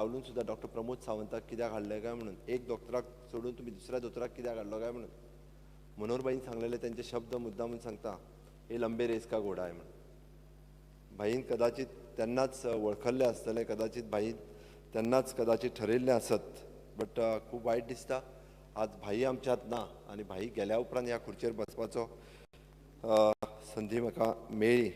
पावलून सुद्धा डॉक्टर प्रमोद सावंताक कित्याक हाडले काय म्हणून, एक दोतोराक सोडून तुम्ही दुसऱ्या दोतोराक कित्याक हाडलो काय म्हणून मनोहरबाईन सांगलेले त्यांचे शब्द मुद्दामून सांगता, हे लंबे रेस का घोडा आहे म्हणून. भाईन कदाचित त्यांनाच वळखल्ले आसतले, कदाचित भाईन त्यांनाच कदाचित ठरयल्लें आसत. बट खूब वायट दिसता आज भाई आमच्यात ना आनी भाई गेल्या उपरांत ह्या खुर्चेर बसपाचो संदी म्हाका मेळ्ळी.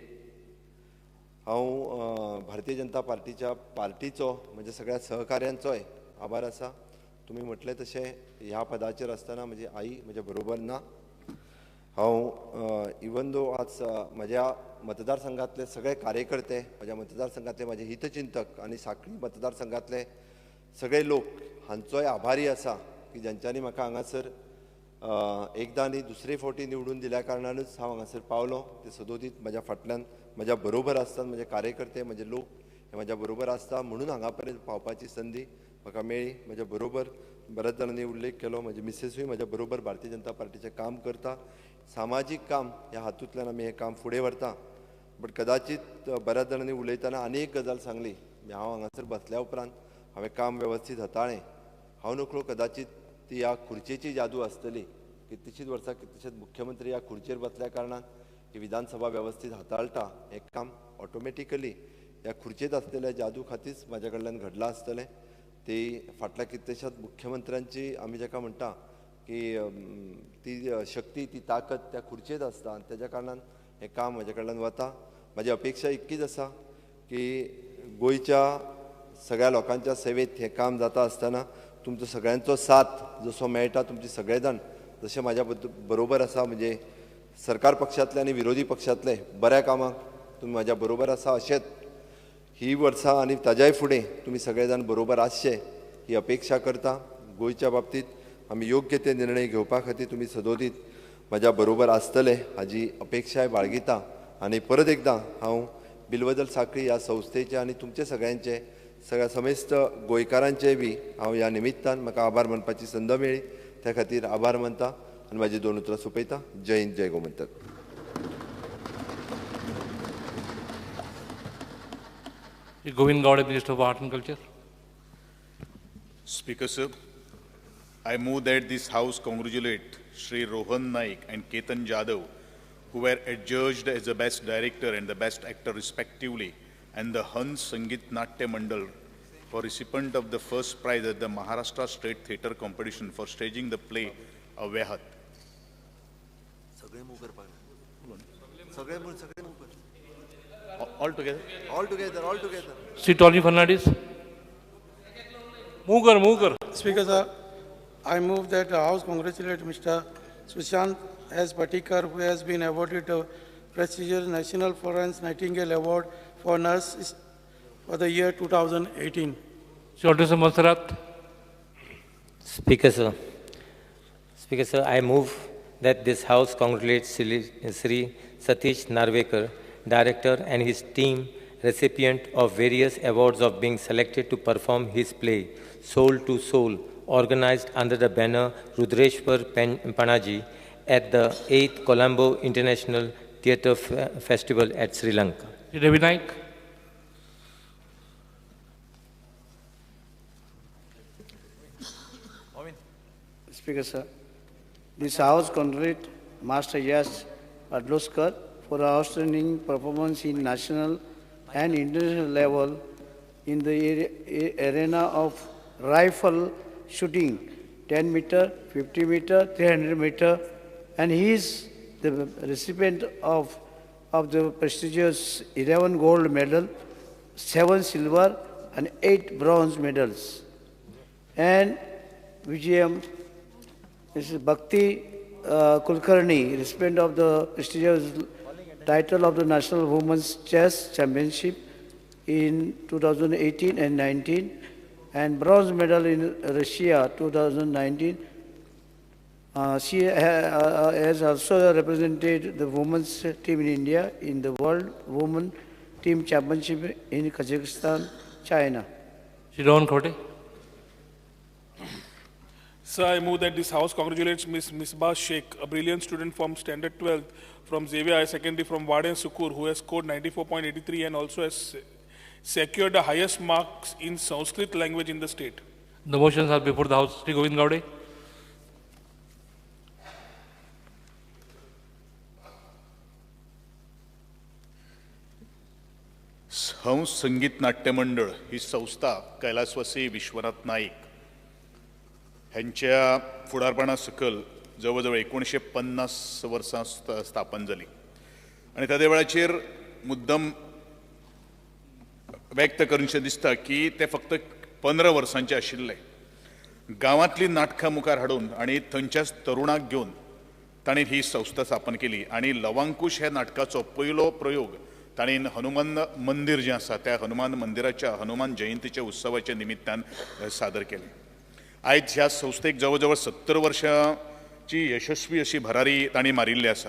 हांव भारतीय जनता पार्टीचो म्हणजे सगळ्या सहकाऱ्यांचोय आभार आसा. तुमी म्हटलें तशें ह्या पदाचेर आसतना म्हजी आई म्हज्या बरोबर ना. हांव इवन दो आज म्हज्या मतदारसंघातले सगळे कार्यकर्ते, म्हज्या मतदारसंघातले म्हजे हितचिंतक आनी सांखळी मतदारसंघातले सगळे लोक हांचोय आभारी आसा की ज्यांच्यांनी म्हाका हांगासर एकदां आनी दुसरे फावटी निवडून दिल्या कारणानूच हांव हांगासर पावलो. ते सदोदीत म्हज्या फाटल्यान म्हज्या बरोबर आसतात, म्हजे कार्यकर्ते म्हजे लोक हे म्हज्या बरोबर आसता म्हणून हांगा पर्यंत पावपाची संदी म्हाका मेळ्ळी. म्हज्या बरोबर बऱ्याच जाणांनी उल्लेख केलो, म्हजी मिसेसूय म्हज्या बरोबर भारतीय जनता पार्टीचें काम करता. सामाजीक काम ह्या हातूंतल्यान आमी हें काम फुडें व्हरता. बट कदाचित बऱ्याच जाणांनी उलयतना आनी एक गजाल सांगली, हांव हांगासर बसल्या उपरांत हांवें काम वेवस्थीत हाताळ्ळें. हांव नकळो कदाचित ती ह्या खुर्चेची जादू आसतली. कितलीशींच वर्सां कितलेशेच मुख्यमंत्री ह्या खुर्चेर बसल्या कारणान ही विधानसभा वेवस्थीत हाताळटा हें काम ऑटोमॅटिकली ह्या खुर्चेत आसलेल्या जादू खातीरच म्हाज्या कडल्यान घडलां आसतलें. ती फाटल्या कितलेशाच मुख्यमंत्र्यांची आमी जाका म्हणटा की ती शक्ती ती ताकद त्या खुर्चेत आसता आनी तेज्या कारणान हें काम म्हजे कडल्यान वता. म्हाजी अपेक्षा इतकीच आसा की गोंयच्या सगळ्या लोकांच्या सेवेत हें काम जाता आसतना तुमचो सगळ्यांचो साथ जसो मेळटा, तुमचे सगळे जाण जशे म्हाज्या बरोबर आसा, म्हणजे सरकार पक्षांतले आनी विरोधी पक्षांतले बऱ्या कामाक तुमी म्हाज्या बरोबर आसा अशेंच ही वर्सां आनी ताज्याय फुडें तुमी सगळे जाण बरोबर आसचे ही अपेक्षा करता. गोंयच्या बाबतीत आमी योग्य ते निर्णय घेवपा खातीर तुमी सदोदीत म्हज्या बरोबर आसतले हाजी अपेक्षाय बाळगिता. आनी परत एकदां हांव बिल्वदल सांखळी ह्या संस्थेचे आनी तुमचे सगळ्यांचे सगळ्या समेस्त गोंयकारांचे बी हांव ह्या निमित्तान म्हाका आभार मानपाची संद मेळ्ळी त्या खातीर आभार मानता आनी म्हाजी 2 उतरां सोंपयता. जय हिंद, जय Gomantak. Govind Gowda, Minister of Art and Culture. Speaker sir, I move that this House congratulate Shri Rohan Naik and Ketan Jadhav, who were adjudged as the Best Director and the Best Actor respectively, and the Hans Sangeet Natya Mandal for recipient of the first prize at the Maharashtra State Theatre Competition for staging the play Avyahat. All together. Sri Tony Fernandez. Move. Speaker sir, I move that the House congratulate Mr. Sushant S. Patikar, who has been awarded the prestigious National Florence Nightingale Award for Nurse for the year 2018. Sri Otto Monserrat. Speaker sir, I move that this House congratulates Sri Satish Narvekar, Director, and his team, recipient of various awards of being selected to perform his play, Soul to Soul, organized under the banner Rudreshwar Panaji at the 8th Colombo International Theatre Festival at Sri Lanka. Ravi Naik. Speaker sir, this House congratulates Master Yash Adloskar for outstanding performance in national and international level in the arena of rifle shooting, 10 meter, 50 meter, 300 meter, and he is the recipient of the prestigious 11 gold medal, 7 silver and 8 bronze medals. And Vijayam, this is Bhakti Kulkarni, recipient of the prestigious title of the National Women's Chess Championship in 2018 and 19, and bronze medal in Russia 2019. She has also represented the women's team in India in the World Women Team Championship in Kazakhstan, China. Shri Rohan Khote. Sir, I move that this House congratulates Ms. Misbah Sheikh, a brilliant student from Standard 12 from Xavier High Secondary from Ward and Sukur, who has scored 94.83 and also has secured the highest marks in Sanskrit language in the state. The motions are before the House. Shri Govind Gowde. हंस संगीत नाट्य मंडळ ही संस्था कैलासवासी विश्वनाथ नाईक ह्यांच्या फुडारपणा सकल जवळजवळ 1950 वर्सां स्थापन जाली आणि त्या वेळाचेर मुद्दम व्यक्त करचें दिसता की ते फक्त 15 वर्सांचे आशिल्ले. गांवांतली नाटकां मुखार हाडून आनी थंयच्याच तरुणाक घेवन ताणें ही संस्था स्थापन केली आणि लवांकुश ह्या नाटकाचो पयलो प्रयोग ताणें हनुमान मंदिर जें आसा त्या हनुमान मंदिराच्या हनुमान जयंतीच्या उत्सवाच्या निमित्तान सादर केलें. आयज ह्या संस्थेक जवळजवळ 70 वर्सांची यशस्वी अशी भरारी ताणें मारिल्ली आसा.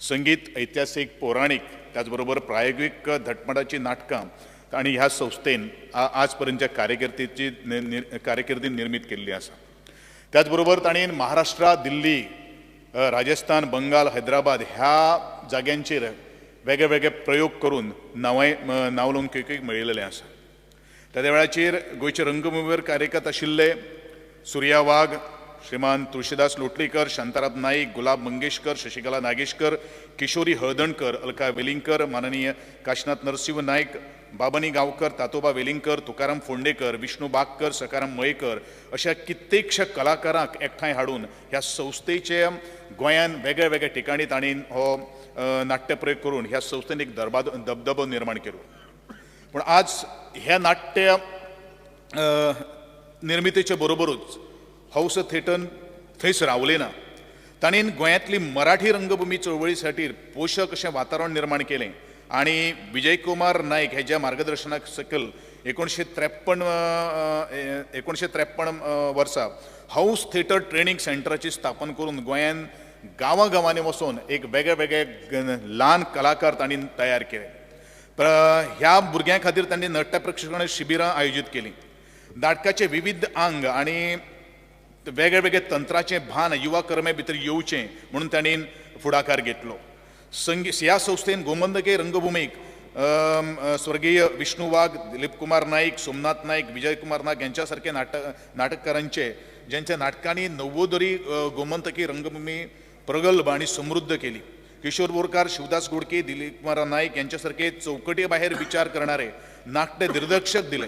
संगीत, ऐतिहासीक, पौराणीक त्याच बरोबर प्रायोगिक धटमटाची नाटकां आणि ह्या संस्थेन आज पर्यंतच्या कारकिर्दीन निर्मित केल्ली आसा. त्याच बरोबर ताणें महाराष्ट्र, दिल्ली, राजस्थान, बंगाल, हैदराबाद ह्या जाग्यांचेर वेगळे वेगळे प्रयोग करून नावलौकिक मेळिल्लें आसा. त्या वेळाचेर गोंयचे रंगभुमीवर कार्यरत आशिल्ले सुर्या वाघ, श्रीमान तुळशीदास लोटलीकर, शांताराम नाईक, गुलाब मंगेशकर, शशिकला नागेशकर, किशोरी हळदणकर, अलका वेलिंगकर, माननीय काशीनाथ नरसिंह नाईक, बाबानी गांवकर, तातोबा वेलिंगकर, तुकाराम फोंडेकर, विष्णू बागकर, सकाराम मयेकर अशा कित्येकशा कलाकारांक एकठांय हाडून ह्या संस्थेचे गोंयान वेगळ्या वेगळ्या ठिकाणी तांणी हो नाट्य प्रयोग करून ह्या संस्थेन एक दबदबो निर्माण केलो. पूण आज ह्या नाट्य निर्मितीचे बरोबरूच हौस थिएटन थंयच रावलें ना. ताणें गोंयांतली मराठी रंगभूमी चळवळी खातीर पोशक अशें वातावरण निर्माण केलें आणि विजय कुमार नायक हेज्या मार्गदर्शना सकल 1953 वर्सा हाऊस थिएटर ट्रेनिंग सेंटराची स्थापन करून गोंयान गांवांनी वचून एक वेगळे वेगळे ल्हान कलाकार तांणी तयार केले. ह्या भुरग्यां खातीर तांणी नाट्य प्रशिक्षण शिबिरां आयोजीत केलीं. नाटकाचे विविध अंग आणि वेगळे वेगळे तंत्राचें भान युवा कर्मे भितर येवचें म्हणून तांणी फुडाकार घेतलो. ह्या संस्थेन गोमंतके रंगभूमीक स्वर्गीय विष्णू वाघ, दिलीप कुमार नाईक, सोमनाथ नाईक, विजय कुमार नाईक यांच्या सारखे नाटककारांचे ज्यांच्या नाटकांनी नव्वोदरी गोमंतकी रंगभूमी प्रगल्भ आणि समृद्ध केली. किशोर बोरकार, शिवदास गुडके, दिलीप कुमार नाईक यांच्यासारखे चौकटी बाहेर विचार करणारे नाट्य दिग्दर्शक दिले.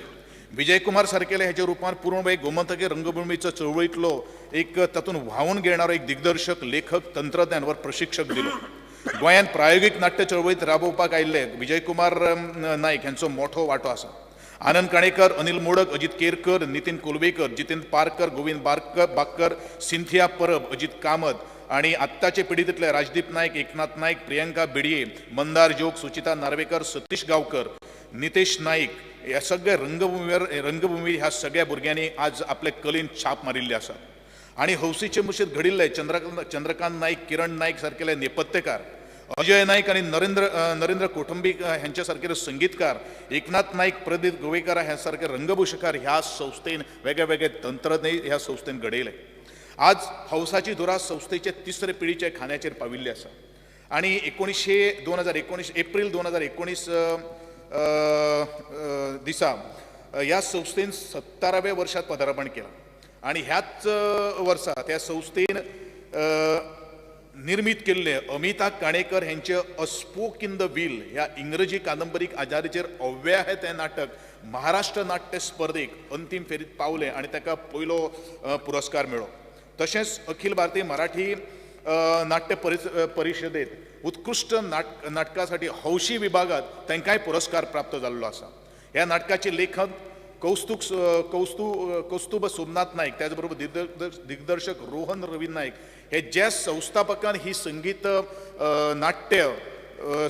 विजय कुमार सारकेले ह्याच्या रूपान पूर्णपणे गोमंतकी रंगभूमीचो चळवळीतलो एक तातूंत व्हांवून घेणारो एक दिग्दर्शक, लेखक, तंत्रज्ञान व प्रशिक्षक दिलो. गोंयांत प्रायोगिक नाट्य चळवळीत राबोवपाक आयिल्ले विजय कुमार नाईक हांचो मोठो वांटो आसा. आनंद काणेकर, अनिल मोडक, अजित केरकर, नितीन कोलवेकर, जितेंद्र पारकर, गोविंद बागकर, सिंथिया परब, अजित कामत आणि आत्ताचे पिढीतले राजदीप नाईक, एकनाथ नाईक, प्रियंका बिडये, मंदार जोग, सुचिता नार्वेकर, सतीश गांवकर, नितेश नाईक ह्या सगळ्या रंगभूमी ह्या सगळ्या भुरग्यांनी आज आपले कलेन छाप मारिल्ली आसा. आणि हौसीचे मुशीत घडिल्ले चंद्रकांत नाईक, किरण नाईक सारकेले नेपथ्यकार, अजय नाईक आणि नरेंद्र कोठंबीक ह्यांच्या सारखे संगीतकार, एकनाथ नाईक, प्रदीप गोवेकर ह्या सारखे रंगभूषकार ह्या संस्थेन वेगळे वेगळे तंत्रज्ञ ह्या संस्थेन घडयले. आज हौसाची धुरा संस्थेचे 3रे पिढीचे खांद्याचेर पाविल्ली आसा. आणि एप्रिल 2019 दिसा ह्या संस्थेन 17व्या वर्षात पदार्पण केलं. आणि ह्याच वर्सा त्या संस्थेन निर्मित केल्ले अमिता काणेकर हेंचे अ स्पोक इन द व्हील ह्या इंग्रजी कादंबरीक आदारीचेर अव्याह तें नाटक महाराष्ट्र नाट्य स्पर्धेक अंतीम फेरीत पावले आणि ताका पयलो पुरस्कार मेळ्ळो. तशेंच अखिल भारतीय मराठी नाट्य परिशदेत उत्कृष्ट नाटकासाठी हौशी विभागात तांकांय पुरस्कार प्राप्त जाल्लो आसा. ह्या नाटकाचे लेखक कौस्तुभ सोमनाथ नाईक, त्याचबरोबर दिग्दर्शक रोहन रवी नाईक हे ज्या संस्थापकान ही संगीत नाट्य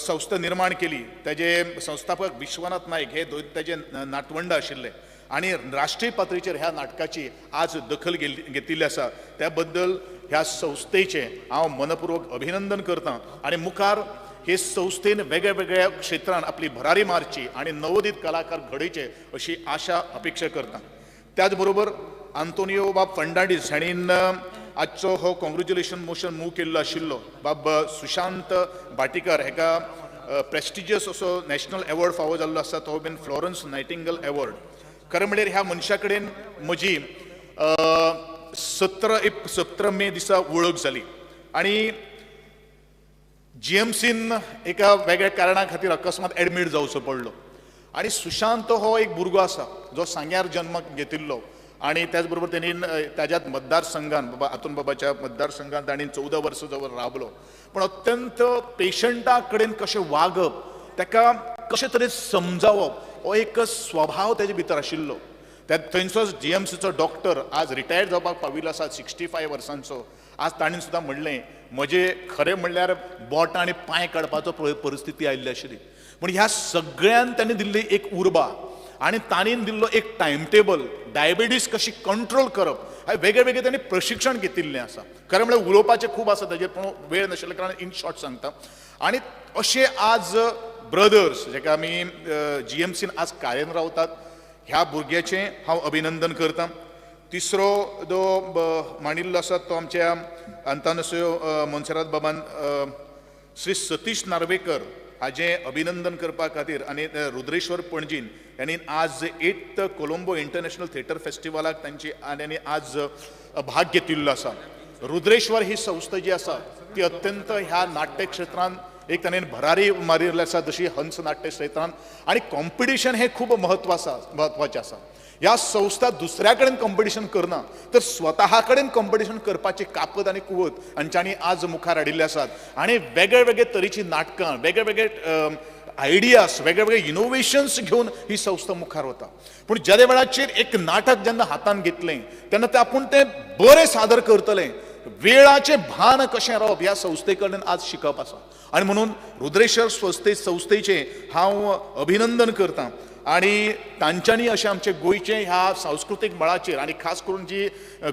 संस्था निर्माण केली त्याचे संस्थापक विश्वनाथ नाईक हे त्याचे नातवंड आशिल्ले आणि राष्ट्रीय पातळीचेर ह्या नाटकाची आज दखल घेतिल्ली आसा. त्या बद्दल ह्या संस्थेचे हांव मनपूर्वक अभिनंदन करतां आणि मुखार हे संस्थेन वेगळ्या वेगळ्या क्षेत्रांत आपली भरारी मारची आणि नवोदित कलाकार घडयचे अशी आशा अपेक्षा करता. त्याच बरोबर आंतोनियो बाब फर्नांडीस हाणीन आजचो हो कॉंग्रॅच्युलेशन मोशन मूव केल्लो आशिल्लो. बाब सुशांत भाटीकर हेका प्रेस्टिजियस असो नॅशनल अवॉर्ड फावो जाल्लो आसा तो बीन फ्लॉरन्स नायटिंगल अवॉर्ड. खरें म्हणल्यार ह्या मनशा कडेन म्हजी 17 मे दिसा वळख जाली आनी GMCन एका वेगळ्या कारणा खातीर अकस्मात एडमीट जावचो पडलो आनी सुशांत हो एक भुरगो आसा जो सांग्यार जल्म घेतिल्लो आनी त्याच बरोबर त्यांनी ताज्याच मतदारसंघान बाबा हातून बाबाच्या मतदारसंघान ताणी 14 वर्सां जवळ राबलो पण अत्यंत पेशंटा कडेन कशें वागप ताका कशे तरेन समजावप हो एक स्वभाव तेजे भितर आशिल्लो. थंयचो GMCचो डॉक्टर आज रिटायर्ड जावपाक पाविल्लो आसा 65 वर्सांचो. आज ताणें सुद्दां म्हणलें म्हजे खरें म्हणल्यार बोटां आनी पांय काडपाचो परिस्थिती आयिल्ली आशिल्ली पूण ह्या सगळ्यान ताणें दिल्ली एक उर्बा आनी ताणें दिल्लो एक टायम टेबल डायबिटीज कशी कंट्रोल करप हे वेगळे वेगळे ताणें प्रशिक्षण घेतिल्लें आसा. खरें म्हणल्यार उलोवपाचें खूब आसा ताजेर पूण वेळ नाशिल्ल्या कारणान इन शॉर्ट सांगता. आनी अशे आज ब्रदर्स जेका आमी GMCन आज कार्यन रावतात ह्या भुरग्याचें हांव अभिनंदन करतां. तिसरो जो मांडिल्लो आसा तो आमच्या अंतानसयो मोन्सेरात बाबान श्री सतीश नार्वेकर हाजें अभिनंदन करपा खातीर आनी रुद्रेश्वर पणजीन यांनी आज 8th कोलंबो इंटरनॅशनल थिएटर फेस्टिवलाक तांणी आज भाग घेतिल्लो आसा. रुद्रेश्वर ही संस्था जी आसा ती अत्यंत ह्या नाट्य क्षेत्रांत एक ताणें भरारी मारिल्ली आसा जशी हंस नाट्य क्षेत्रांत आनी कॉम्पिटिशन हें खूब म्हत्वाचें आसा. ह्या संस्था दुसऱ्या कडेन कॉम्पिटिशन करना तर स्वता कडेन कॉम्पिटिशन करपाची कापत आनी कुवत हांच्यांनी आज मुखार हाडिल्ले आसात आनी वेगळे वेगळे तरेची नाटकां वेगळे वेगळे आयडियाज वेगळे वेगळे इनोव्हेशन्स घेवन ही संस्था मुखार वता. पूण ज्या वेळाचेर एक नाटक जेन्ना हातान घेतलें तेन्ना ते आपूण तें बरें सादर करतलें वेळाचें भान कशें रावप ह्या संस्थे कडल्यान आज शिकप आसा आनी म्हणून रुद्रेश्वर संस्थेचें हांव अभिनंदन करतां. आनी तांच्यांनी अशें आमचे गोंयचे ह्या सांस्कृतीक मळाचेर आनी खास करून जी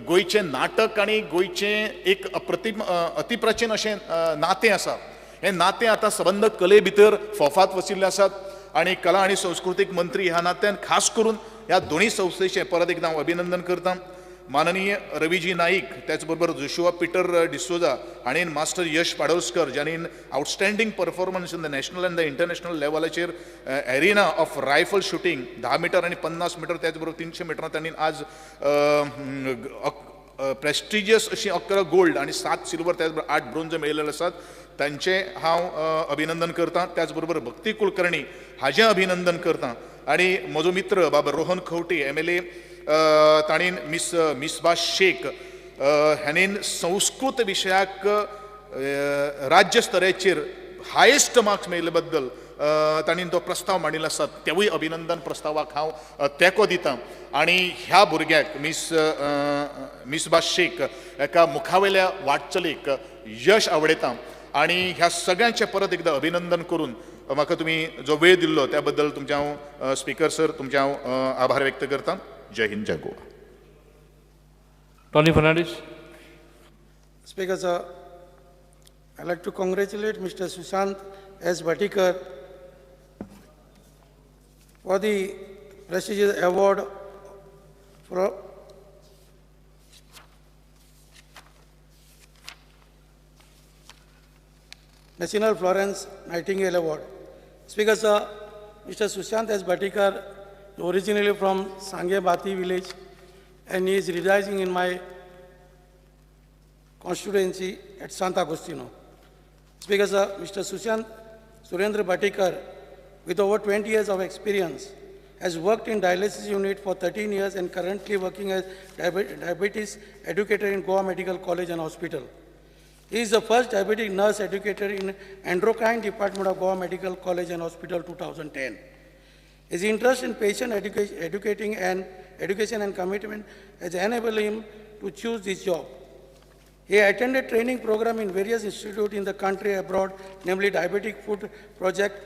गोंयचें नाटक आनी गोंयचें एक अतिप्राचीन अशें नातें आसा हें नातें आतां सबंद कले भितर फोफात वचिल्लें आसात आनी कला आनी संस्कृतीक मंत्री ह्या नात्यान खास करून ह्या दोनूय संस्थेचें परत एकदां हांव अभिनंदन करतां. माननीय रवीजी नाईक त्याच बरोबर जोशुआ पीटर डिसोजा हाणें मास्टर यश पाडोळकर ज्यांनी outstanding performance in the national and the international लेवलाचेर arena of rifle shooting 10 meter आनी 50 मीटर त्याच बरोबर 300 मीटर त्यांनी आज प्रेस्टिजियस अशी 11 गोल्ड आनी 7 सिल्वर त्याच बरोबर 8 ब्रोंज मेळयलेले आसात. तांचें हांव अभिनंदन करतां. त्याच बरोबर भक्ती कुलकर्णी हाजें अभिनंदन करतां आनी म्हजो मित्र बाबा रोहन खंवटे MLA ताणीन मिसबा शेख हाणेन संस्कृत विशयाक राज्य स्तराचेर हायेस्ट मार्क्स मेळिल्ले बद्दल ताणीन तो प्रस्ताव मांडिल्लो आसा तेवूय अभिनंदन प्रस्तावाक हांव तेंको दितां. आनी ह्या भुरग्याक मिसबा शेख एका मुखावेल्या वाटचालीक यश आवडयतां आनी ह्या सगळ्यांचें परत एकदां अभिनंदन करून म्हाका तुमी जो वेळ दिल्लो त्या बद्दल तुमचे हांव स्पीकर सर तुमचे हांव आभार व्यक्त करतां. जय हिंद जय Goa. Tony Fernandes. Speaker sir, I'd like to congratulate Mr. Sushant S. Bhatikar for the prestigious award for National Florence Nightingale Award. Speaker sir, Mr. Sushant S. Bhatikar originally from Sangye Bati village and he is residing in my constituency at Sant Agostino. Speaker sir, Mr. Sushant Surendra Bhatikar with over 20 years of experience has worked in dialysis unit for 13 years and currently working as diabetes educator in Goa Medical College and Hospital. He is the first diabetic nurse educator in endocrine department of Goa Medical College and Hospital 2010. His interest in patient education and commitment has enabled him to choose this job. He attended training program in various institutes in the country abroad, namely Diabetic Food Project,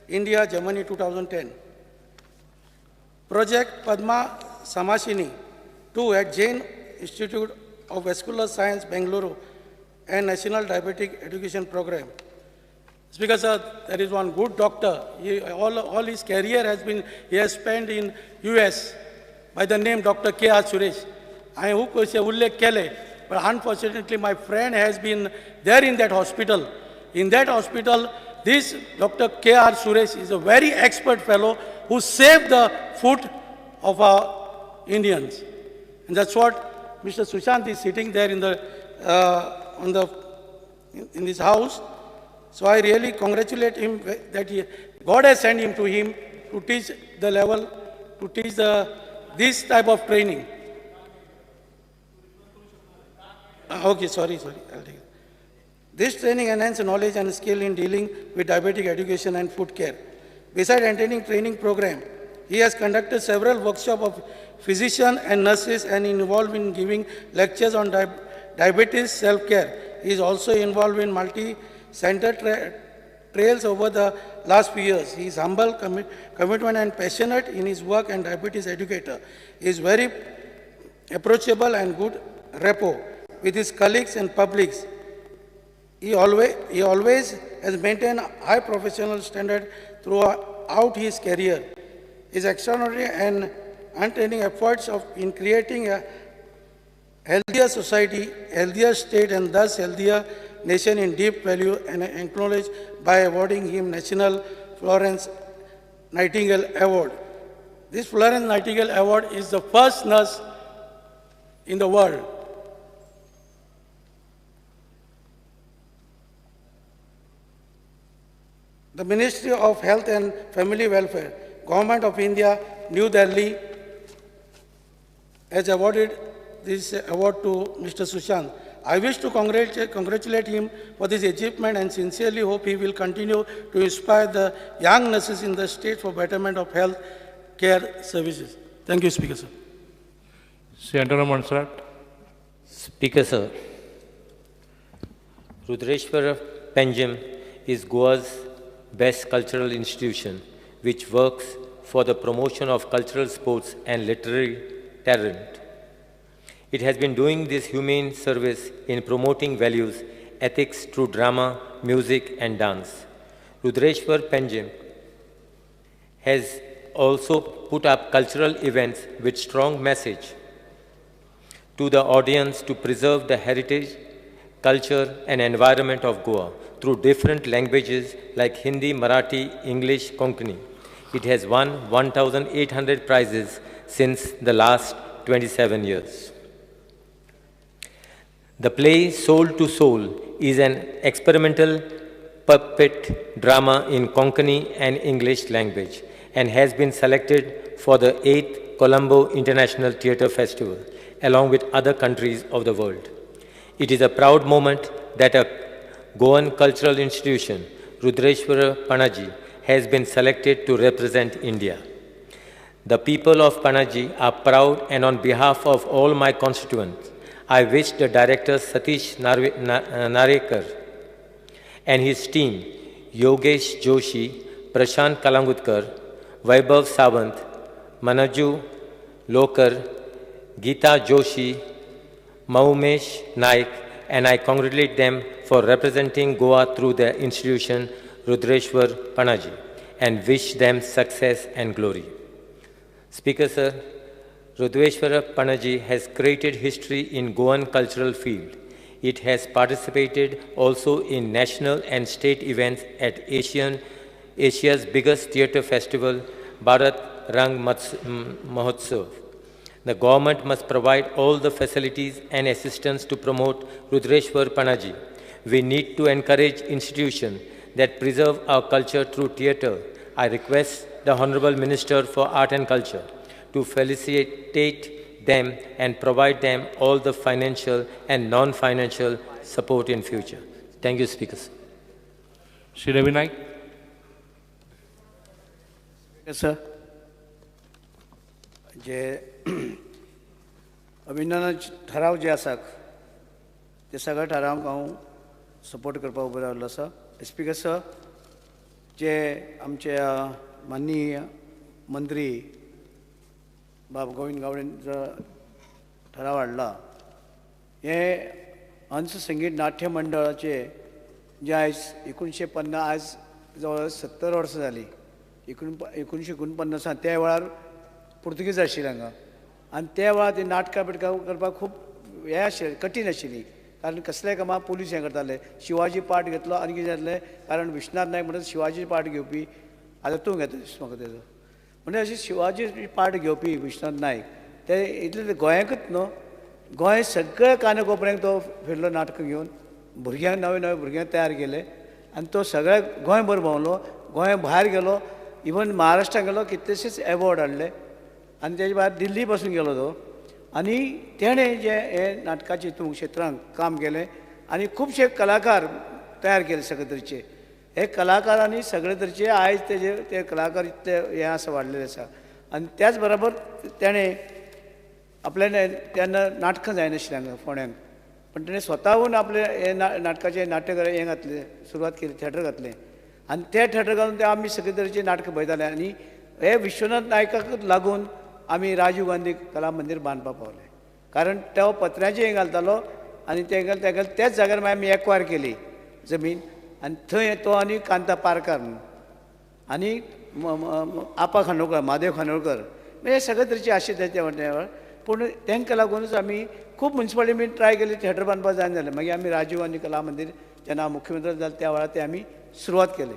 India, Germany 2010. Project Padma Samashini 2 at Jain Institute of Vascular Science, Bengaluru, and National Diabetic Education Program. Speaker sir, there is one good doctor. All his career he has spent in US by the name Dr. K.R. Suresh. I hope I ullekh kele, but unfortunately my friend has been there in that hospital. In that hospital, this Dr. K.R. Suresh is a very expert fellow who saved the food of our Indians. And that's what Mr. Sushant is sitting there in this house. So I really congratulate him that God has sent him to teach the level, to teach this type of training. Okay, sorry, I'll take it. This training enhances knowledge and skill in dealing with diabetic education and food care. Besides attending training program, he has conducted several workshops of physicians and nurses and involved in giving lectures on diabetes self-care. He is also involved in multi-center trails over the last few years. He is humble, commitment and passionate in his work and diabetes educator. He is very approachable and good rapport with his colleagues and publics. He always has maintained a high professional standard throughout his career. His extraordinary and unending efforts in creating a healthier society, healthier state, and thus healthier nation in deep value and acknowledged by awarding him National Florence Nightingale Award. This Florence Nightingale Award is the first nurse in the world. The Ministry of Health and Family Welfare, Government of India, New Delhi, has awarded this award to Mr. Sushant. I wish to congratulate him for this achievement and sincerely hope he will continue to inspire the young nurses in the state for betterment of health care services. Thank you, Speaker, sir. Sri Antonio Montserrat. Speaker, sir. Rudreshwara Panjim is Goa's best cultural institution, which works for the promotion of cultural sports and literary talent. It has been doing this humane service in promoting values, ethics through drama, music, and dance. Rudreshwar Panjim has also put up cultural events with strong message to the audience to preserve the heritage, culture, and environment of Goa through different languages like Hindi, Marathi, English, Konkani. It has won 1,800 prizes since the last 27 years. The play Soul to Soul is an experimental puppet drama in Konkani and English language and has been selected for the 8th Colombo International Theatre Festival along with other countries of the world. It is a proud moment that a Goan cultural institution, Rudreshwara Panaji, has been selected to represent India. The people of Panaji are proud, and on behalf of all my constituents, I wish the director Satish Narvekar and his team, Yogesh Joshi, Prashant Kalangutkar, Vaibhav Sawant, Manaju Lokar, Geeta Joshi, Maumesh Naik, and I congratulate them for representing Goa through their institution, Rudreshwar Panaji, and wish them success and glory. Speaker, sir, Rudreshwara Panaji has created history in Goan cultural field. It has participated also in national and state events at Asia's biggest theatre festival, Bharat Rang Mahotsav. The government must provide all the facilities and assistance to promote Rudreshwar Panaji. We need to encourage institutions that preserve our culture through theatre. I request the Honorable Minister for Art and Culture to facilitate them and provide them all the financial and non-financial support in future. Thank you, speakers. Sri Ravi Naik. Yes, sir. अभिनंदन ठराव जे आसा ते सगळे ठरावांक हांव support करपाक उबो रावल्लो आसा. Speaker sir, जे आमचे माननीय मंत्री बाब गोविंद गावडेन जो ठराव हाडला, हे हंस संगीत नाट्य मंडळाचे जे आयज 1950 आज जवळ 70 वर्सां जाली. 1949 त्या वेळार पुर्तुगीज आशिल्ले हांगा, आनी त्या वेळार ती नाटकां बिटकां करपाक खूब हें आशिल्लें, कठीण आशिल्ली. कारण कसलेय कामां पुलीस हें करताले. शिवाजी पार्ट घेतलो आनी कितें जातलें कारण विश्वनाथ नायक म्हणटा शिवाजी पार्ट घेवपी आतां तूं घेता दिसता म्हाका तेजो म्हणजे अशें शिवाजी पार्ट घेवपी विश्वनाथ नायक ते इतले गोंयाकूच न्हू गोंय सगळ्या काने कोपऱ्यांक तो फिरलो नाटकां घेवन भुरग्यांक नवे नवे भुरग्यांक तयार केले आनी तो सगळ्या गोंयभर भोंवलो गोंया भायर गेलो इवन महाराष्ट्राक गेलो कितलेशेच एवॉर्ड हाडले आनी तेजे भायर दिल्ली पासून गेलो तो आनी तेणें जे हे नाटकाचे हितून क्षेत्रांत काम केलें आनी खुबशे कलाकार तयार केले सगळे तरेचे हे कलाकारांनी सगळे तरेचे आयज तेजे ते कलाकार इतले हे आसा वाडलेले आसा आनी त्याच बरोबर तेणें आपल्यान तेन्ना नाटकां जायनाशिल्लीं हांगा फोंड्यांक पण तेणें स्वताहून आपले हे नाटकाचे नाट्य हें घातलें सुरवात केली थिएटर घातलें आनी ते थिएटर घालून ते आमी सगळे तरेचे नाटकां पळयताले आनी हे विश्वनाथ नायकाकूच लागून आमी राजीव गांधी कला मंदिर बांदपाक पावले कारण तो पत्र्याचें हें घालतालो आनी तेका त्याच जाग्यार मागीर आमी एक्वायर केली जमीन आनी थंय तो आनी कांता पारकार म्हणून आनी आपा खांडोळकर महादेव खांडोळकर म्हणजे सगळे तरेचे आशिल्ले ते वाटेवर पूण तांकां लागूनच आमी खूब म्युन्सिपालिटी बी ट्राय केली थिएटर बांदपाक जायना जालें मागीर आमी राजीव गांधी कला मंदिर जेन्ना हांव मुख्यमंत्री जालो त्या वेळार ते आमी सुरवात केली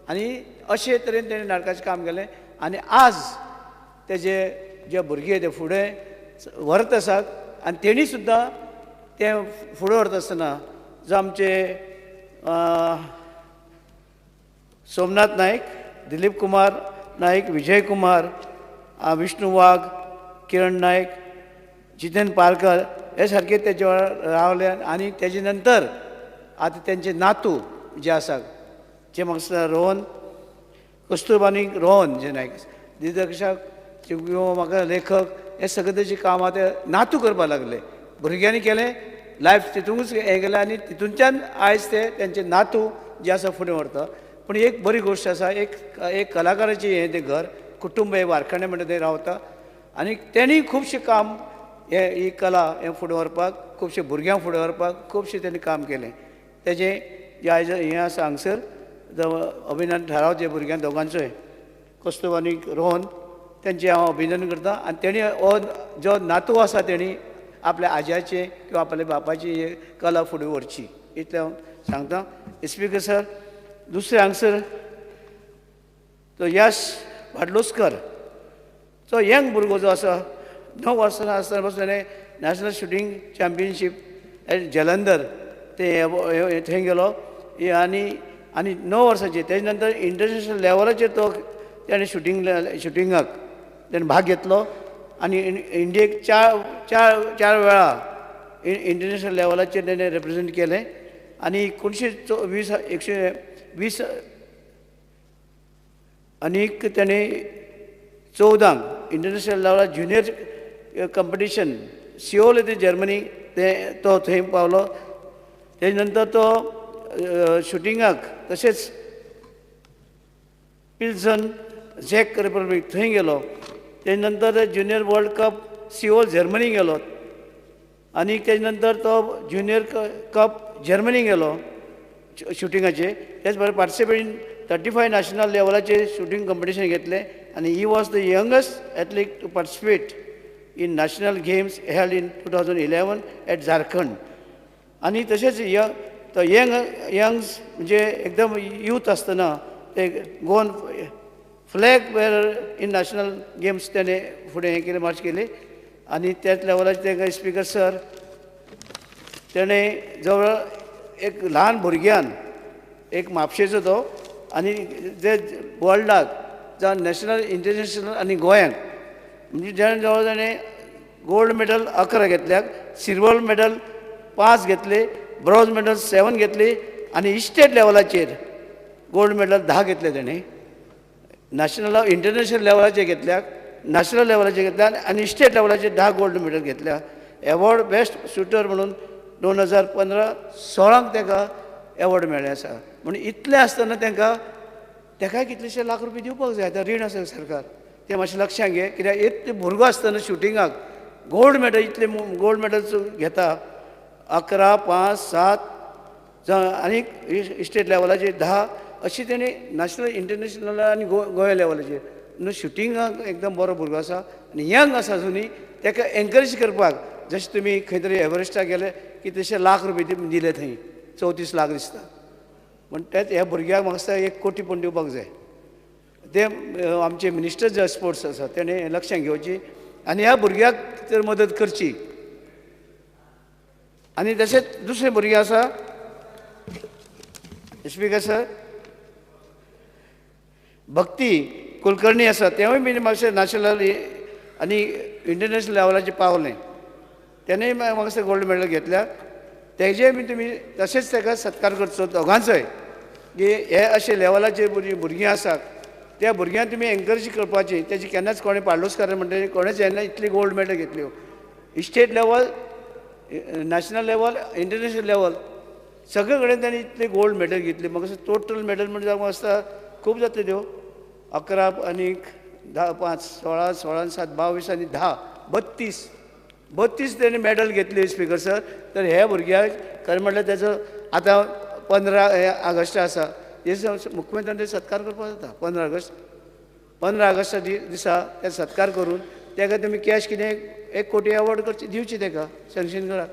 आनी अशे तरेन तेणें नाटकाचें काम केलें आनी आज तेजे जे भुरगे ते फुडें व्हरत आसात आनी तेणी सुद्दां ते फुडें व्हरता आसतना जो आमचे सोमनाथ नायक दिलीप कुमार नायक विजय कुमार विष्णू वाघ किरण नायक जितेंद्र पारकर हे सारके तेजे वांगडा रावले आनी तेजे नंतर आतां तेंचे नातू जे आसा जे म्हाका रोहन कस्तुरबानी रोहन जे नायक दिग्दर्शक किंवा म्हाका लेखक हे सगळे तेजे काम आतां नातू करपाक लागले भुरग्यांनी केलें लायफ तितूंतच हें केलें आनी तितूनच्यान आयज ते तेंचे नातू जे आसा फुडें व्हरता पूण एक बरी गोश्ट आसा एक कलाकाराची हें तें घर कुटुंब हे वारखाणे म्हणटा थंय रावता आनी तेणी खुबशें काम ही कला हें फुडें व्हरपाक खुबशे भुरग्यांक फुडें व्हरपाक खुबशें तेणी काम केलें तेजें जे आयज हें आसा हांगसर अभिनंदन थाराव जे भुरग्यां दोगांचोय कस्तुरबानी रोहन तेंचें हांव अभिनंदन करतां आनी तेणी हो जो नातू आसा तेणी आपल्या आज्याचे किंवा आपल्या बापाची हे कला फुडें व्हरची इतलें हांव सांगतां स्पीकर सर दुसरें हांगसर तो यश भाडलोसकर तो यंग भुरगो जो आसा 9 वर्सां आसतना पासून ताणें नॅशनल शुटींग चॅम्पियनशीप जलंधर ते थंय गेलो आनी 9 वर्सांचेर तेजे नंतर इंटरनॅशनल लेवलाचेर तो तेणें शुटिंगाक तेणें भाग घेतलो आनी इंडियेक चार वेळा इंटरनॅशनल लेवलाचेर तेणें रिप्रेझेंट केलें आनी 120 आनीक तेणें 14 इंटरनॅशनल लेवलार ज्युनियर कंपिटिशन सिओल ते जर्मनी तो थंय पावलो तेजे नंतर तो शुटिंगाक तशेंच पिल्सन झॅक रिपब्लीक थंय गेलो तेजे नंतर junior world cup Seoul Germany गेलो आनी तेजे नंतर तो ज्युनियर कप जर्मनी गेलो शुटिंगाचे तेच बरें पार्टिसिपेट इन 35 नॅशनल लेवलाचे शूटिंग कंपिटिशन घेतलें आनी he was the youngest athlete to participate in national games held in 2011 at Jharkhand आनी तशेंच तो यंग्स म्हणजे एकदम यूथ आसतना ते Goan flag bearer in national games तेणें फुडें हें केलें मार्च केली आनी त्याच लेवलाचे तेंकां स्पीकर सर तेणें जवळ एक ल्हान भुरग्यान एक म्हापशेचो तो आनी जे वर्ल्डाक जावं नॅशनल इंटरनॅशनल आनी गोंयांक म्हणजे जवळ ताणें गोल्ड मेडल 11 घेतल्याक सिल्वर मेडल 5 घेतले ब्रॉन्झ मेडल 7 घेतली आनी स्टेट लेवलाचेर गोल्ड मेडल 10 घेतले तेणें नॅशनल इंटरनॅशनल लेवलाचेर घेतल्याक नॅशनल लेवलाचेर घेतल्या आनी स्टेट लेवलाचेर 10 गोल्ड मेडल घेतल्या एवॉर्ड बेस्ट शूटर म्हणून 2015-16 ताका एवॉर्ड मेळ्ळें आसा म्हणून इतलें आसतना ताका कितलेशे लाख रुपया दिवपाक जाय आतां रीण आसा सरकार तें मातशें लक्षांत घे कित्याक इतलो भुरगो आसतना शुटिंगाक गोल्ड मेडल इतले गोल्ड मेडल्स घेता 11, 5, 7 आनीक स्टेट लेवलाचेर 10 अशी तेणी नॅशनल इंटरनॅशनल आनी गोंय लेवलाचेर म्हणून शुटिंगाक एकदम बरो भुरगो आसा आनी यंग आसा अजुनी ताका एनकरेज करपाक जशें तुमी खंय तरी एव्हरेस्टाक गेले की तशे लाख रुपये दिले थंय 34 लाख दिसता पूण तेच ह्या भुरग्याक म्हाका दिसता 1 कोटी पण दिवपाक जाय ते आमचे मिनिस्टर जे स्पोर्ट्स आसा तेणे लक्षांत घेवची आनी ह्या भुरग्याक तर मदत करची आनी तशेंच दुसरे भुरगे आसा स्पीकर सर भक्ती कुलकर्णी आसा तेवूय बी म्हाका नॅशनल आनी इंटरनॅशनल लेवलाचेर पावलें तेणेय म्हाका दिसता गोल्ड मॅडल घेतल्या तेजेय बी तुमी तशेंच ताका सत्कार करचो दोगांचोय की हे अशे लेवलाचेर भुरगीं आसात त्या भुरग्यांक तुमी एनकरेज करपाची तेजी केन्नाच कोणें पाडलोसकार म्हणटा कोणेच येना इतली गोल्ड मॅडल घेतल्यो state level national level international level सगळे कडेन तांणी इतली गोल्ड मॅडल घेतली म्हाका दिसता टोटल मॅडल म्हणजे म्हाका दिसता खूब जाता त्यो 11 आनीक 10 5 16 16 7 22 आनी 10 32 तेणी मॅडल घेतली स्पीकर सर तर हे भुरग्याक खरें म्हणल्यार तेजो आतां 15 ऑगस्ट आसा दिसा मुख्यमंत्र्यान सत्कार करपाक जाता 15 ऑगस्ट दिसा ते सत्कार करून ताका तुमी कॅश कितें 1 कोटी अवॉर्ड करची दिवची ताका सँक्शन करा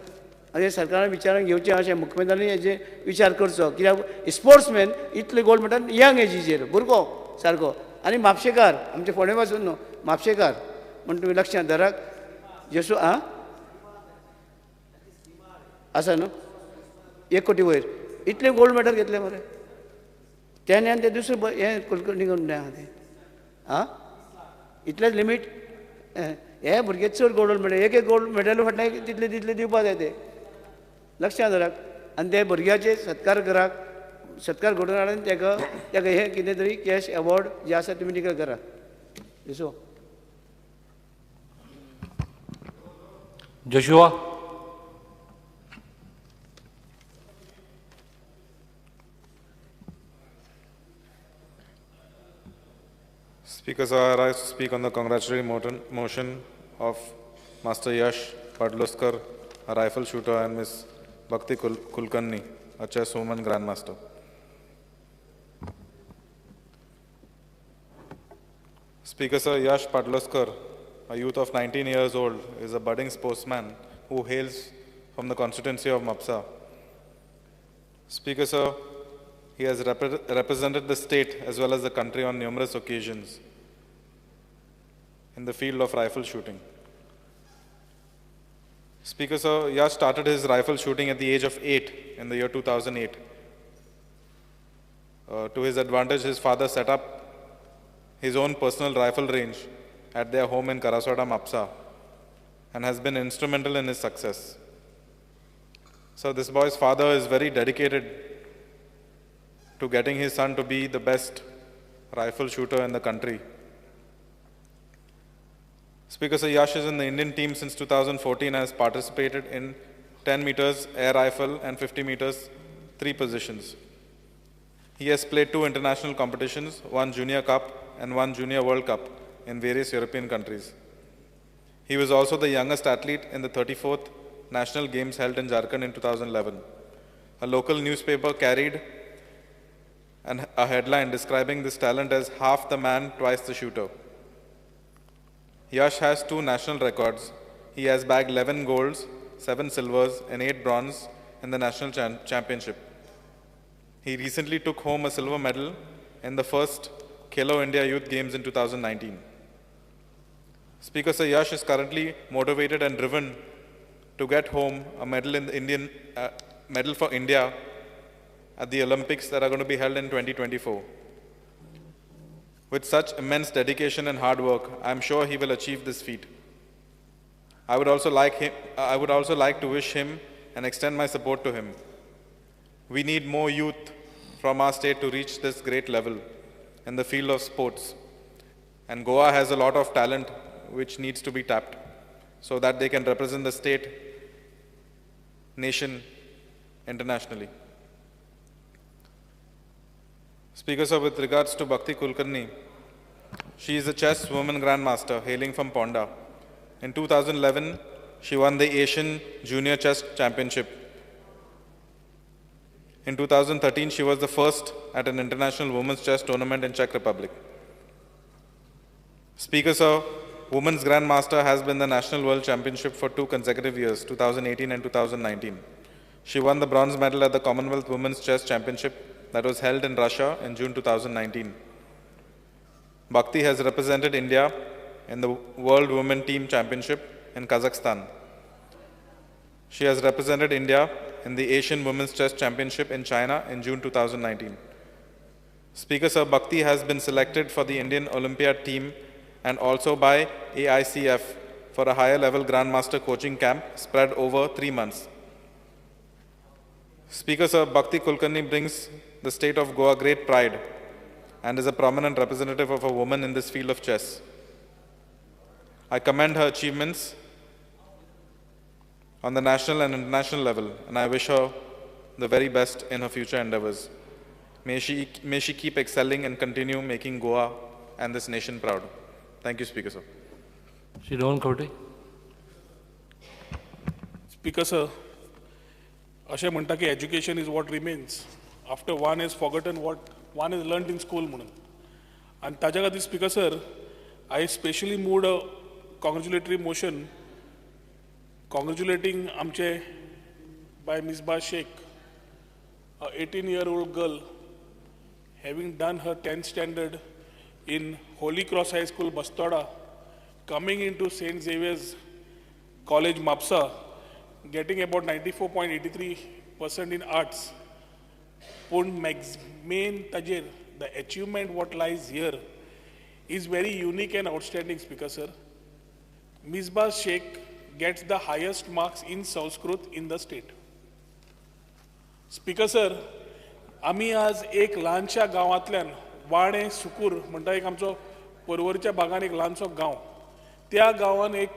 आनी सरकारान विचारान घेवचें अशें मुख्यमंत्र्यांनी हेजे विचार करचो कित्याक स्पोर्ट्समॅन इतले गोल्ड मॅडल यंग एजीचेर भुरगो सारको आनी म्हापशेकार आमचे फोंडे पासून न्हू म्हापशेकार म्हण तुमी लक्षांत धरात जसो आसा न्हू 1 कोटी वयर इतले गोल्ड मॅडल घेतले मरे तेणे आनी ते दुसरे हें कुलकर्णी करून आहा ते इतलेच लिमीट हे भुरगे चड गोल्ड मॅडल एक गोल्ड मॅडल फाटल्यान तितले दिवपाक जाय ते लक्षांत धरात आनी ते भुरग्याचे सत्कार करात सत्कार घडोवन हाडून ताका हें कितें तरी कॅश अवॉर्ड जे आसा तुमी डिक्लेअर करा दिसो Joshua Speaker, sir, I rise to speak on the congratulatory motion of Master Yash Padloskar, a rifle shooter, and Miss Bhakti Kulkarni, a chess woman grandmaster. Speaker, sir, Yash Padloskar, a youth of 19 years old, is a budding sportsman who hails from the constituency of Mapsa. Speaker, sir, he has represented the state as well as the country on numerous occasions in the field of rifle shooting. Speaker, sir, Yash started his rifle shooting at the age of 8 in the year 2008. To his advantage, his father set up his own personal rifle range at their home in Karaswada, Mapsa, and has been instrumental in his success. So this boy's father is very dedicated to getting his son to be the best rifle shooter in the country. Speaker, sir, Yash is in the Indian team since 2014 and has participated in 10 meters air rifle and 50 meters 3 positions. He has played 2 international competitions, 1 Junior Cup and 1 Junior World Cup in various European countries. He was also the youngest athlete in the 34th National Games held in Jharkhand in 2011. A local newspaper carried a headline describing this talent as half the man, twice the shooter. Yash has 2 national records. He has bagged 11 golds, 7 silvers, and 8 bronze in the national championship. He recently took home a silver medal in the first Khelo India Youth Games in 2019. Speaker, sir, Yash is currently motivated and driven to get home a medal in the medal for India at the Olympics that are going to be held in 2024. With such immense dedication and hard work, I am sure he will achieve this feat. I would also like to wish him and extend my support to him. We need more youth from our state to reach this great level in the field of sports. And Goa has a lot of talent which needs to be tapped so that they can represent the state, nation, internationally. Speaker, sir, with regards to Bhakti Kulkarni, she is a chess woman grandmaster hailing from Ponda. In 2011, she won the Asian Junior Chess Championship. In 2013, she was the first at an international women's chess tournament in Czech Republic. Speaker, sir, Women's Grandmaster has been the National World Championship for 2 consecutive years, 2018 and 2019. She won the bronze medal at the Commonwealth Women's Chess Championship that was held in Russia in June 2019. Bhakti has represented India in the World Women Team Championship in Kazakhstan. She has represented India in the Asian Women's Chess Championship in China in June 2019. Speaker Sir, Bhakti has been selected for the Indian Olympiad team and also by AICF for a higher level Grandmaster coaching camp spread over 3 months. Speaker Sir, Bhakti Kulkarni brings the state of Goa great pride and is a prominent representative of a woman in this field of chess. I commend her achievements on the national and international level, and I wish her the very best in her future endeavors. May she keep excelling and continue making Goa and this nation proud. Thank you, Speaker Sir. Shri Rohan Khawte. Speaker sir, अशें म्हणटा की education is what remains after one is forgotten what one is learn in school म्हणून आनी ताज्या खातीर speaker sir I specially moved a congratulatory motion congratulating आमचे बाय Misba Shaikh a 18-year-old girl having done her 10th standard in Holy Cross High School, Bastoda, coming into St. Xavier's College, Mapsa, getting about 94.83% in arts. Pun main tajir, the achievement what lies here is very unique and outstanding, Speaker sir. Misbah Sheikh gets the highest marks in Sanskrit in the state. Speaker sir, आमी आज एक ल्हानशा गांवांतल्यान वाणे सुकूर म्हणटा एक आमचो पर्वरीच्या भागान एक ल्हानसो गांव, त्या गांवान एक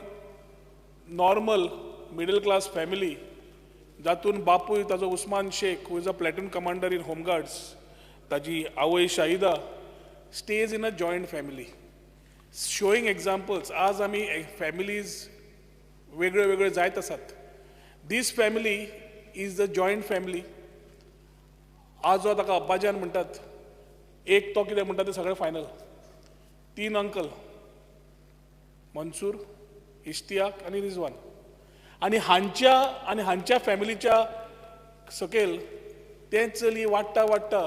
नॉर्मल मिडल क्लास फॅमिली जातून बापूय ताजो Usman Shaikh who is a platoon commander in home guards, ताजी आवय Shahida stays in a joint family, showing examples. आज आमी फॅमिलीज वेगळे वेगळे जायत आसात. This family is the joint family. आज जो ताका अब्बाजान म्हणटात, एक तो कितें म्हणटा तें सगळें फायनल. 3 अंकल, मनसूर, इश्तियाक आनी रिजवान, आनी हांच्या फॅमिलीच्या सकयल तें चली वाडटा वाडटा.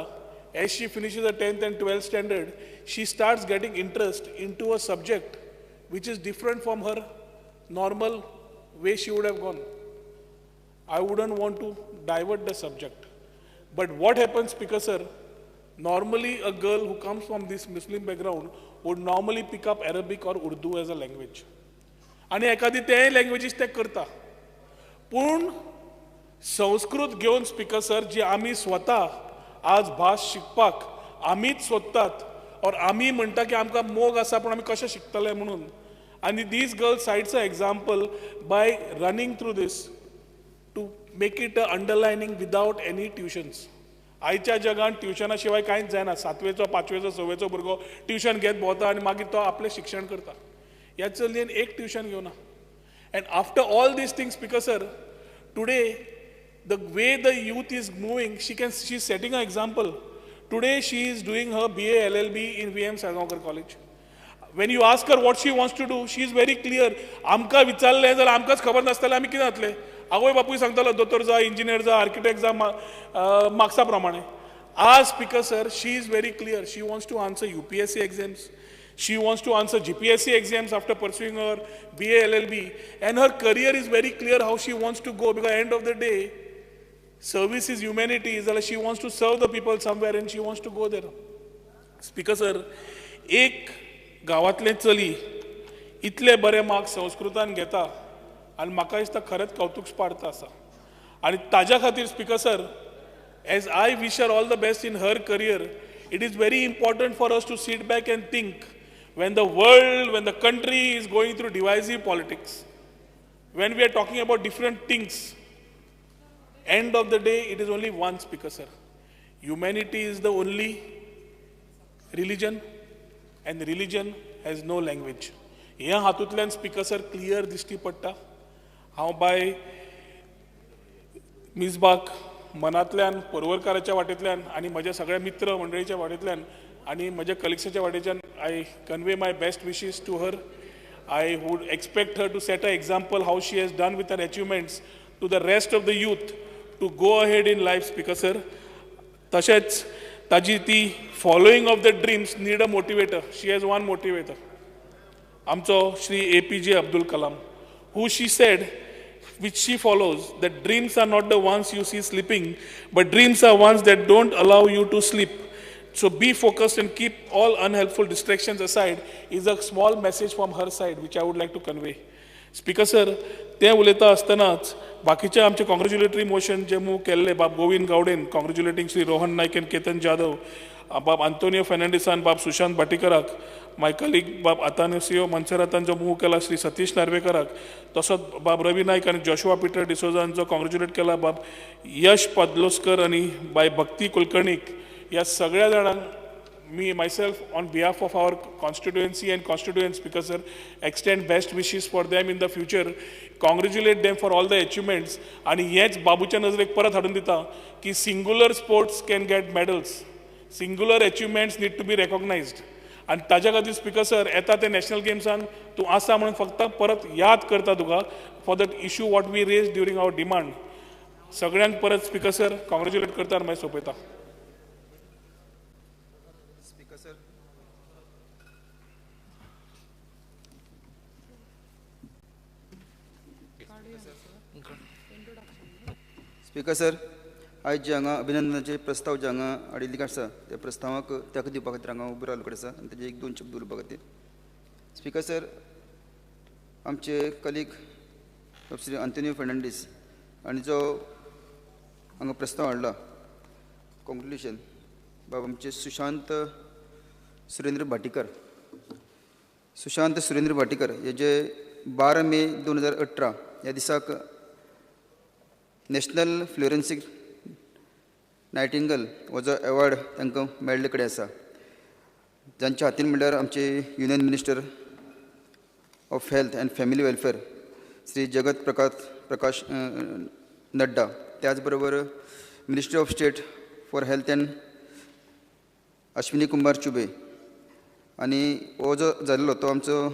As she finishes the 10th and 12th standard, she starts getting interest into a subject which is different from her normal way she would have gone. I wouldn't want to divert the subject. But what happens, Speaker sir, normally a girl who comes from this Muslim background would normally pick up Arabic or Urdu as a language. आणि एखादी तेय languages ते करता. पूण संस्कृत घेवन speaker sir जी आमी स्वता आज भास शिकपाक आमीच सोदतात और आमी म्हणटा की आमकां मोग आसा पूण आमी कशें शिकतले म्हणून. आनी this girl sets a example by running through this to make it a underlining without any tuitions. आयच्या जगान ट्युशना शिवाय कांयच जायना. 7वेचो 5वेचो 6वेचो भुरगो ट्युशन घेत भोंवता आनी मागीर तो आपलें शिक्षण करता. ह्या चलयेन एक ट्युशन घेवना. And after all this things, speaker sir, today the way the youth is moving, she is setting a example. Today she is doing her BA LLB in VM Salgaonkar College. When you ask her what she wants to do, she is very clear. आमकां विचारलें जाल्यार आमकांच खबर नासतालें आमी कितें जातलें. आवय बापूय सांगतालो दोतोर जा, इंजिनियर जा, आर्किटेक्ट जा, मार्क्सा प्रमाणे. आज speaker sir, she is very clear. She wants to answer UPSC exams. She wants to answer GPSC exams after pursuing her BA LLB. And her career is very clear how she wants to go, because at the end of the day, service is humanity. She wants to serve the people somewhere and she wants to go there. Speaker sir, एक गांवांतलें चली इतले बरे marks संस्कृतान घेता आनी म्हाका दिसता खरेंच कौतुक पाडता आसा. आनी ताज्या खातीर speaker sir, as I wish her all the best in her career, it is very important for us to sit back and think when the world, when the country is going through divisive politics, when we are talking about different things, end of the day it is only one, Speaker sir. Humanity is the only religion and religion has no language. ह्या हातूंतल्यान speaker sir clear दिश्टी पडटा. हांव bye मिसबाक मनांतल्यान, पर्वरकाराच्या वाटेंतल्यान आनी म्हज्या सगळ्या मित्र मंडळीच्या वाटेंतल्यान आनी म्हज्या कलिग्साच्या वाटेच्यान I convey my best wishes to her. I would expect her to set an example how she has done with her achievements to the rest of the youth to go ahead in life, Speaker sir. तशेंच ताजी ती following of the dreams need a motivator. She has one motivator. आमचो Shri APJ Abdul Kalam, who she said, which she follows, that dreams are not the ones you see sleeping, but dreams are ones that don't allow you to sleep. So be focused and keep all unhelpful distractions aside is a small message from her side, which I would like to convey. Speaker sir, ते उलयता आसतनाच बाकीचे आमचे कॉंग्रेच्युलेटरी motion जे move केल्ले बाब गोविंद गावडेन कॉंग्रेच्युलेटिंग श्री रोहन नायक and Ketan Jadhav, बाब आंतोनियो फेर्नांडिसान बाब Sushant भाटीकराक, my colleague बाब आतानासियो मनसेरातान जो मूव केला श्री सतीश नार्वेकराक, तसोच बाब रवी नायक आनी जोशुआ पिटर डिसोजान जो कॉंग्रेच्युलेट केला बाब यश पदलोस्कर आनी बाय भक्ती कुलकर्णीक, ह्या सगळ्या जाणांक me myself on behalf of our constituency and constituents, because sir, extend best wishes for them in the future, congratulate them for all the achievements, आणि हेच बाबूच्या नजरेक परत हाडून दिता की singular sports can get medals, singular achievements need to be recognized, आणि ताज्या खातीर speaker sir येता ते नॅशनल गेम्सान तूं आसा म्हणून फक्त परत याद करता तुका for that issue what we raise during our demand. सगळ्यांक परत स्पीकर सर कॉंग्रेच्युलेट करता आनी मागीर सोंपयता. स्पीकर सर, आज जे हांगा अभिनंदनाचे प्रस्ताव जे हांगा हाडिल्ले आसा त्या प्रस्तावाक तेका दिवपा खातीर हांगा उबो रावलो कडेन आसा आनी तेजे एक दोन शब्द उलोवपा खातीर. स्पीकर सर, आमचे कलीग श्री आंतोनियो फेर्नांडीस आनी जो हांगा प्रस्ताव हाडला कॉन्क्लुशन बाब आमचे सुशांत सुरेंद्र भाटीकर हेजे 12 मे 2018 ह्या दिसाक नॅशनल फ्लोरेन्सीक नायटिंगल हो जो एवॉर्ड तांकां मेळ्ळे कडेन आसा, जांच्या हातीन म्हणल्यार आमचे union minister of health and family welfare Shri Jagat Prakash Nadda, त्याच बरोबर ministry of state for health and Ashwini Kumar Choubey, आनी हो जो जाल्लो तो आमचो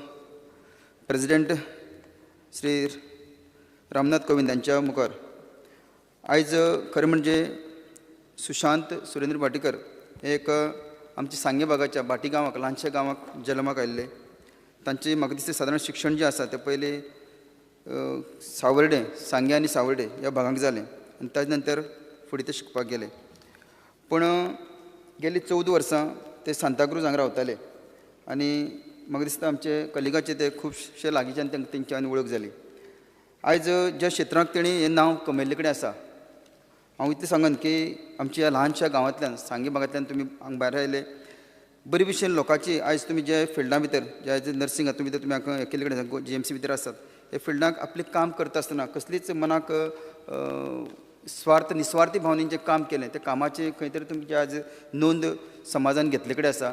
प्रेसिडेंट श्री रामनाथ कोविंद यांच्या मुखार. आयज खरें म्हणजे सुशांत सुरेंद्र भाटीकर हे एक आमच्या सांगे भागाच्या भाटी गांवाक ल्हानशा गांवाक जल्माक आयिल्ले. तांचे म्हाका दिसता सादारण शिक्षण जें आसा तें पयलीं सावर्डे सांगे आनी सावर्डे ह्या भागांक जालें आनी ताजे नंतर फुडें ते शिकपाक गेले. पूण गेली 14 वर्सां ते सांताक्रूज हांगा रावताले आनी म्हाका दिसता आमचे कलिगाचे ते खुबशे लागींच्यान तेंच्यानी वळख जाली. आयज ज्या क्षेत्रांत तेणी हें नांव कमयल्ले कडेन आसा, हांव इतलें सांगन की आमच्या ह्या ल्हानशा गांवांतल्यान सांगे भागांतल्यान तुमी हांगा भायर आयले बरे भशेन लोकांची आयज तुमी जे फिल्डा भितर जे आयज नर्सिंग हातूंत भितर तुमी हांगा केल्ले कडेन GMC भितर आसात, हे फिल्डाक आपलें काम करता आसतना कसलीच मनाक निस्वार्थी भावनेन जें काम केलें त्या कामाची खंय तरी तुमची आज नोंद समाजान घेतले कडेन आसा.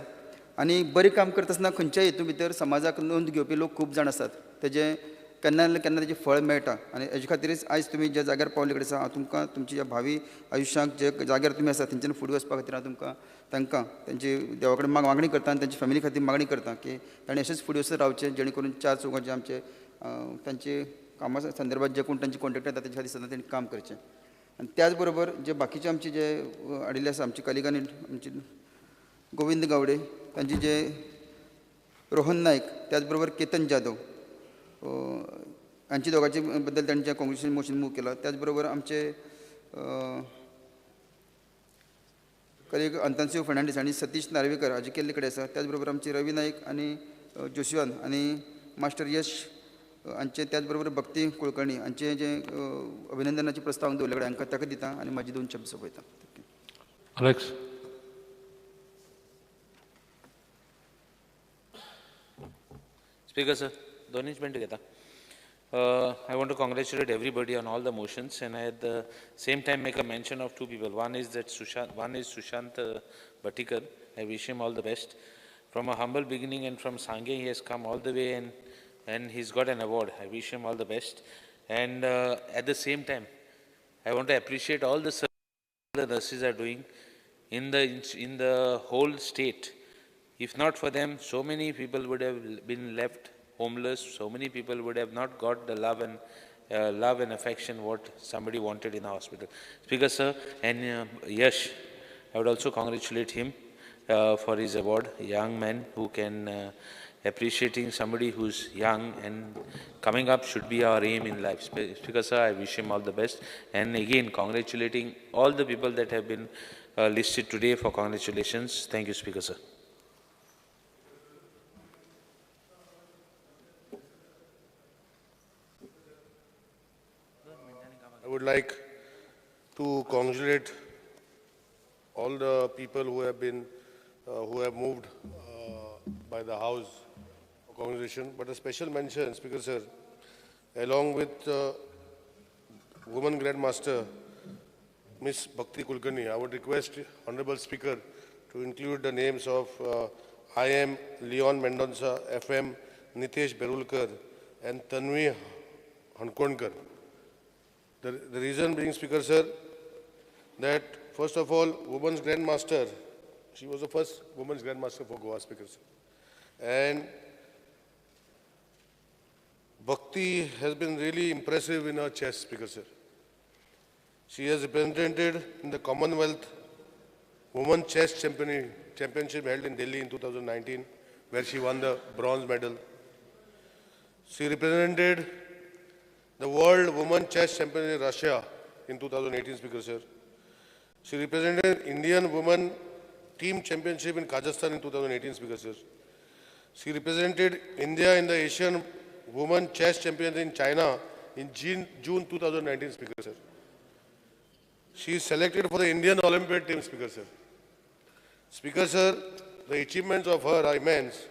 आनी बरें काम करता आसतना खंयच्याय हेतू भितर समाजाक नोंद घेवपी लोक खूब जाण आसात, तेजें केन्ना ना केन्ना तेजें फळ मेळटा. आनी हेजे खातीरच आयज तुमी ज्या जाग्यार पावले कडेन आसा हांव तुमकां तुमच्या भावी आयुश्यांत जे जाग्यार तुमी आसा थंयच्यान फुडें वचपा खातीर हांव तांकां तेंची देवा कडेन मागणी करता आनी तांची फॅमिली खातीर मागणी करता की ताणें अशेंच फुडें वचत रावचें, जेणे करून 4 चौगांचे आमचे तांचे कामा संदर्भात जे कोण तांचे कॉन्ट्रॅक्ट येता तांचे खातीर सदां तेणी काम करचें. आनी त्याच बरोबर जे बाकीचे आमचे जे हाडिल्ले आसा आमचे कलिगांनी आमचे गोविंद गावडे, तांचे जे रोहन नायक, त्याच बरोबर केतन जाधव हांची दोगांचे बद्दल तांचे कॉंग्रेच्युलेशन मोशन मूव केला. त्याच बरोबर आमचे कलीग अंतानसियो फेर्नांडीस आनी सतीश नार्वेकर हाजे केल्ले कडेन आसा. त्याच बरोबर आमचे रवी नायक आनी जोशुआन आनी मास्टर यश हांचे, त्याच बरोबर भक्ती कुलकर्णी हांचे जे अभिनंदनाचे प्रस्ताव दवरले कडेन हांकां ताका दिता आनी म्हाजी 2 शब्द सोंपयता. Alex. Speaker sir, 2 minutes घेता. I want to congratulate everybody on all the motions, and I at the same time make a mention of 2 people. One is Sushant Bhatikar. I wish him all the best. From a humble beginning and from Sangye, he has come all the way and he's got an award. I wish him all the best. And at the same time, I want to appreciate all the service the nurses are doing in the whole state. If not for them, so many people would have been left homeless. So many people would have not got the love and affection what somebody wanted in the hospital. Speaker, sir, and Yash, I would also congratulate him for his award. Young man who can appreciating somebody who's young and coming up should be our aim in life. Speaker, sir, I wish him all the best. And again, congratulating all the people that have been listed today for congratulations. Thank you, Speaker, sir. I would like to congratulate all the people who have been, who have moved by the House for congratulation. But a special mention, Speaker Sir, along with Women Grandmaster, Miss Bhakti Kulkarni, I would request Honorable Speaker to include the names of IM Leon Mendonca, FM Nitesh Berulkar, and Tanvi Hankondkar. The reason being, Speaker Sir, that first of all, Women's Grandmaster, she was the first Women's Grandmaster for Goa, Speaker Sir. And Bhakti has been really impressive in her chess, Speaker Sir. She has represented in the Commonwealth Women's Chess Championship held in Delhi in 2019, where she won the bronze medal. She represented the World Women's Chess Championship in Russia in 2018, Speaker Sir. She represented Indian Women Team Championship in Kazakhstan in 2018, Speaker Sir. She represented India in the Asian Women Chess Championship in China in June 2019, Speaker Sir. She is selected for the Indian Olympiad team, Speaker Sir. Speaker Sir, the achievements of her are immense,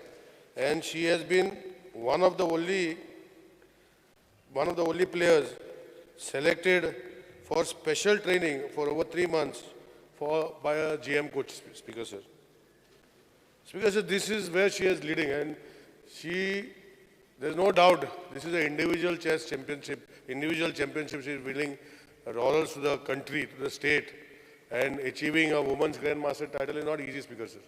and she has been one of the only players selected for special training for over 3 months by a GM coach, Speaker Sir. Speaker Sir, this is where she is leading, and there's no doubt this is an individual chess championship. Individual championship, she is winning laurels to the country, to the state, and achieving a women's grandmaster title is not easy, Speaker Sir.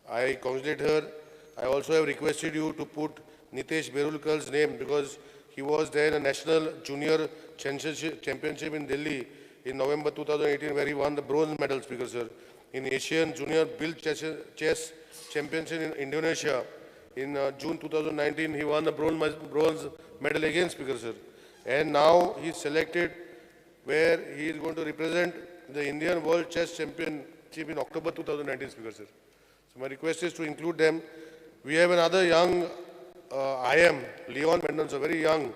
I congratulate her. I also have requested you to put Nitesh Berulkar's name because he was there in a national junior championship in Delhi in November 2018, where he won the bronze medal, Speaker Sir. In Asian Junior Build Chess Championship in Indonesia in June 2019, he won the bronze medal again, Speaker Sir. And now he is selected where he is going to represent the Indian World Chess Championship in October 2019, Speaker Sir. So my request is to include them. We have another young IM, Leon Mendonca, very young.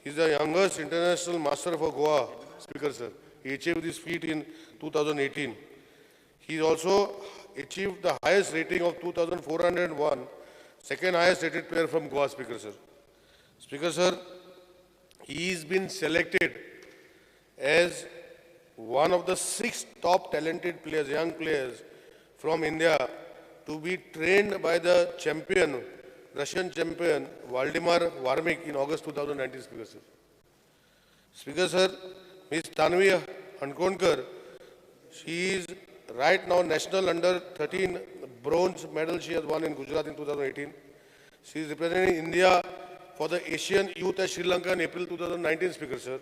He is the youngest international master for Goa, Speaker Sir. He achieved this feat in 2018. He also achieved the highest rating of 2,401, second highest rated player from Goa, Speaker Sir. Speaker Sir, he has been selected as one of the 6 top talented players, young players from India to be trained by the champion, Russian champion, Valdemar Varmik in August 2019, Speaker Sir. Speaker Sir, Ms. Tanvi Hankondkar, she is right now national under 13 bronze medal she has won in Gujarat in 2018. She is representing India for the Asian Youth at Sri Lanka in April 2019, Speaker Sir.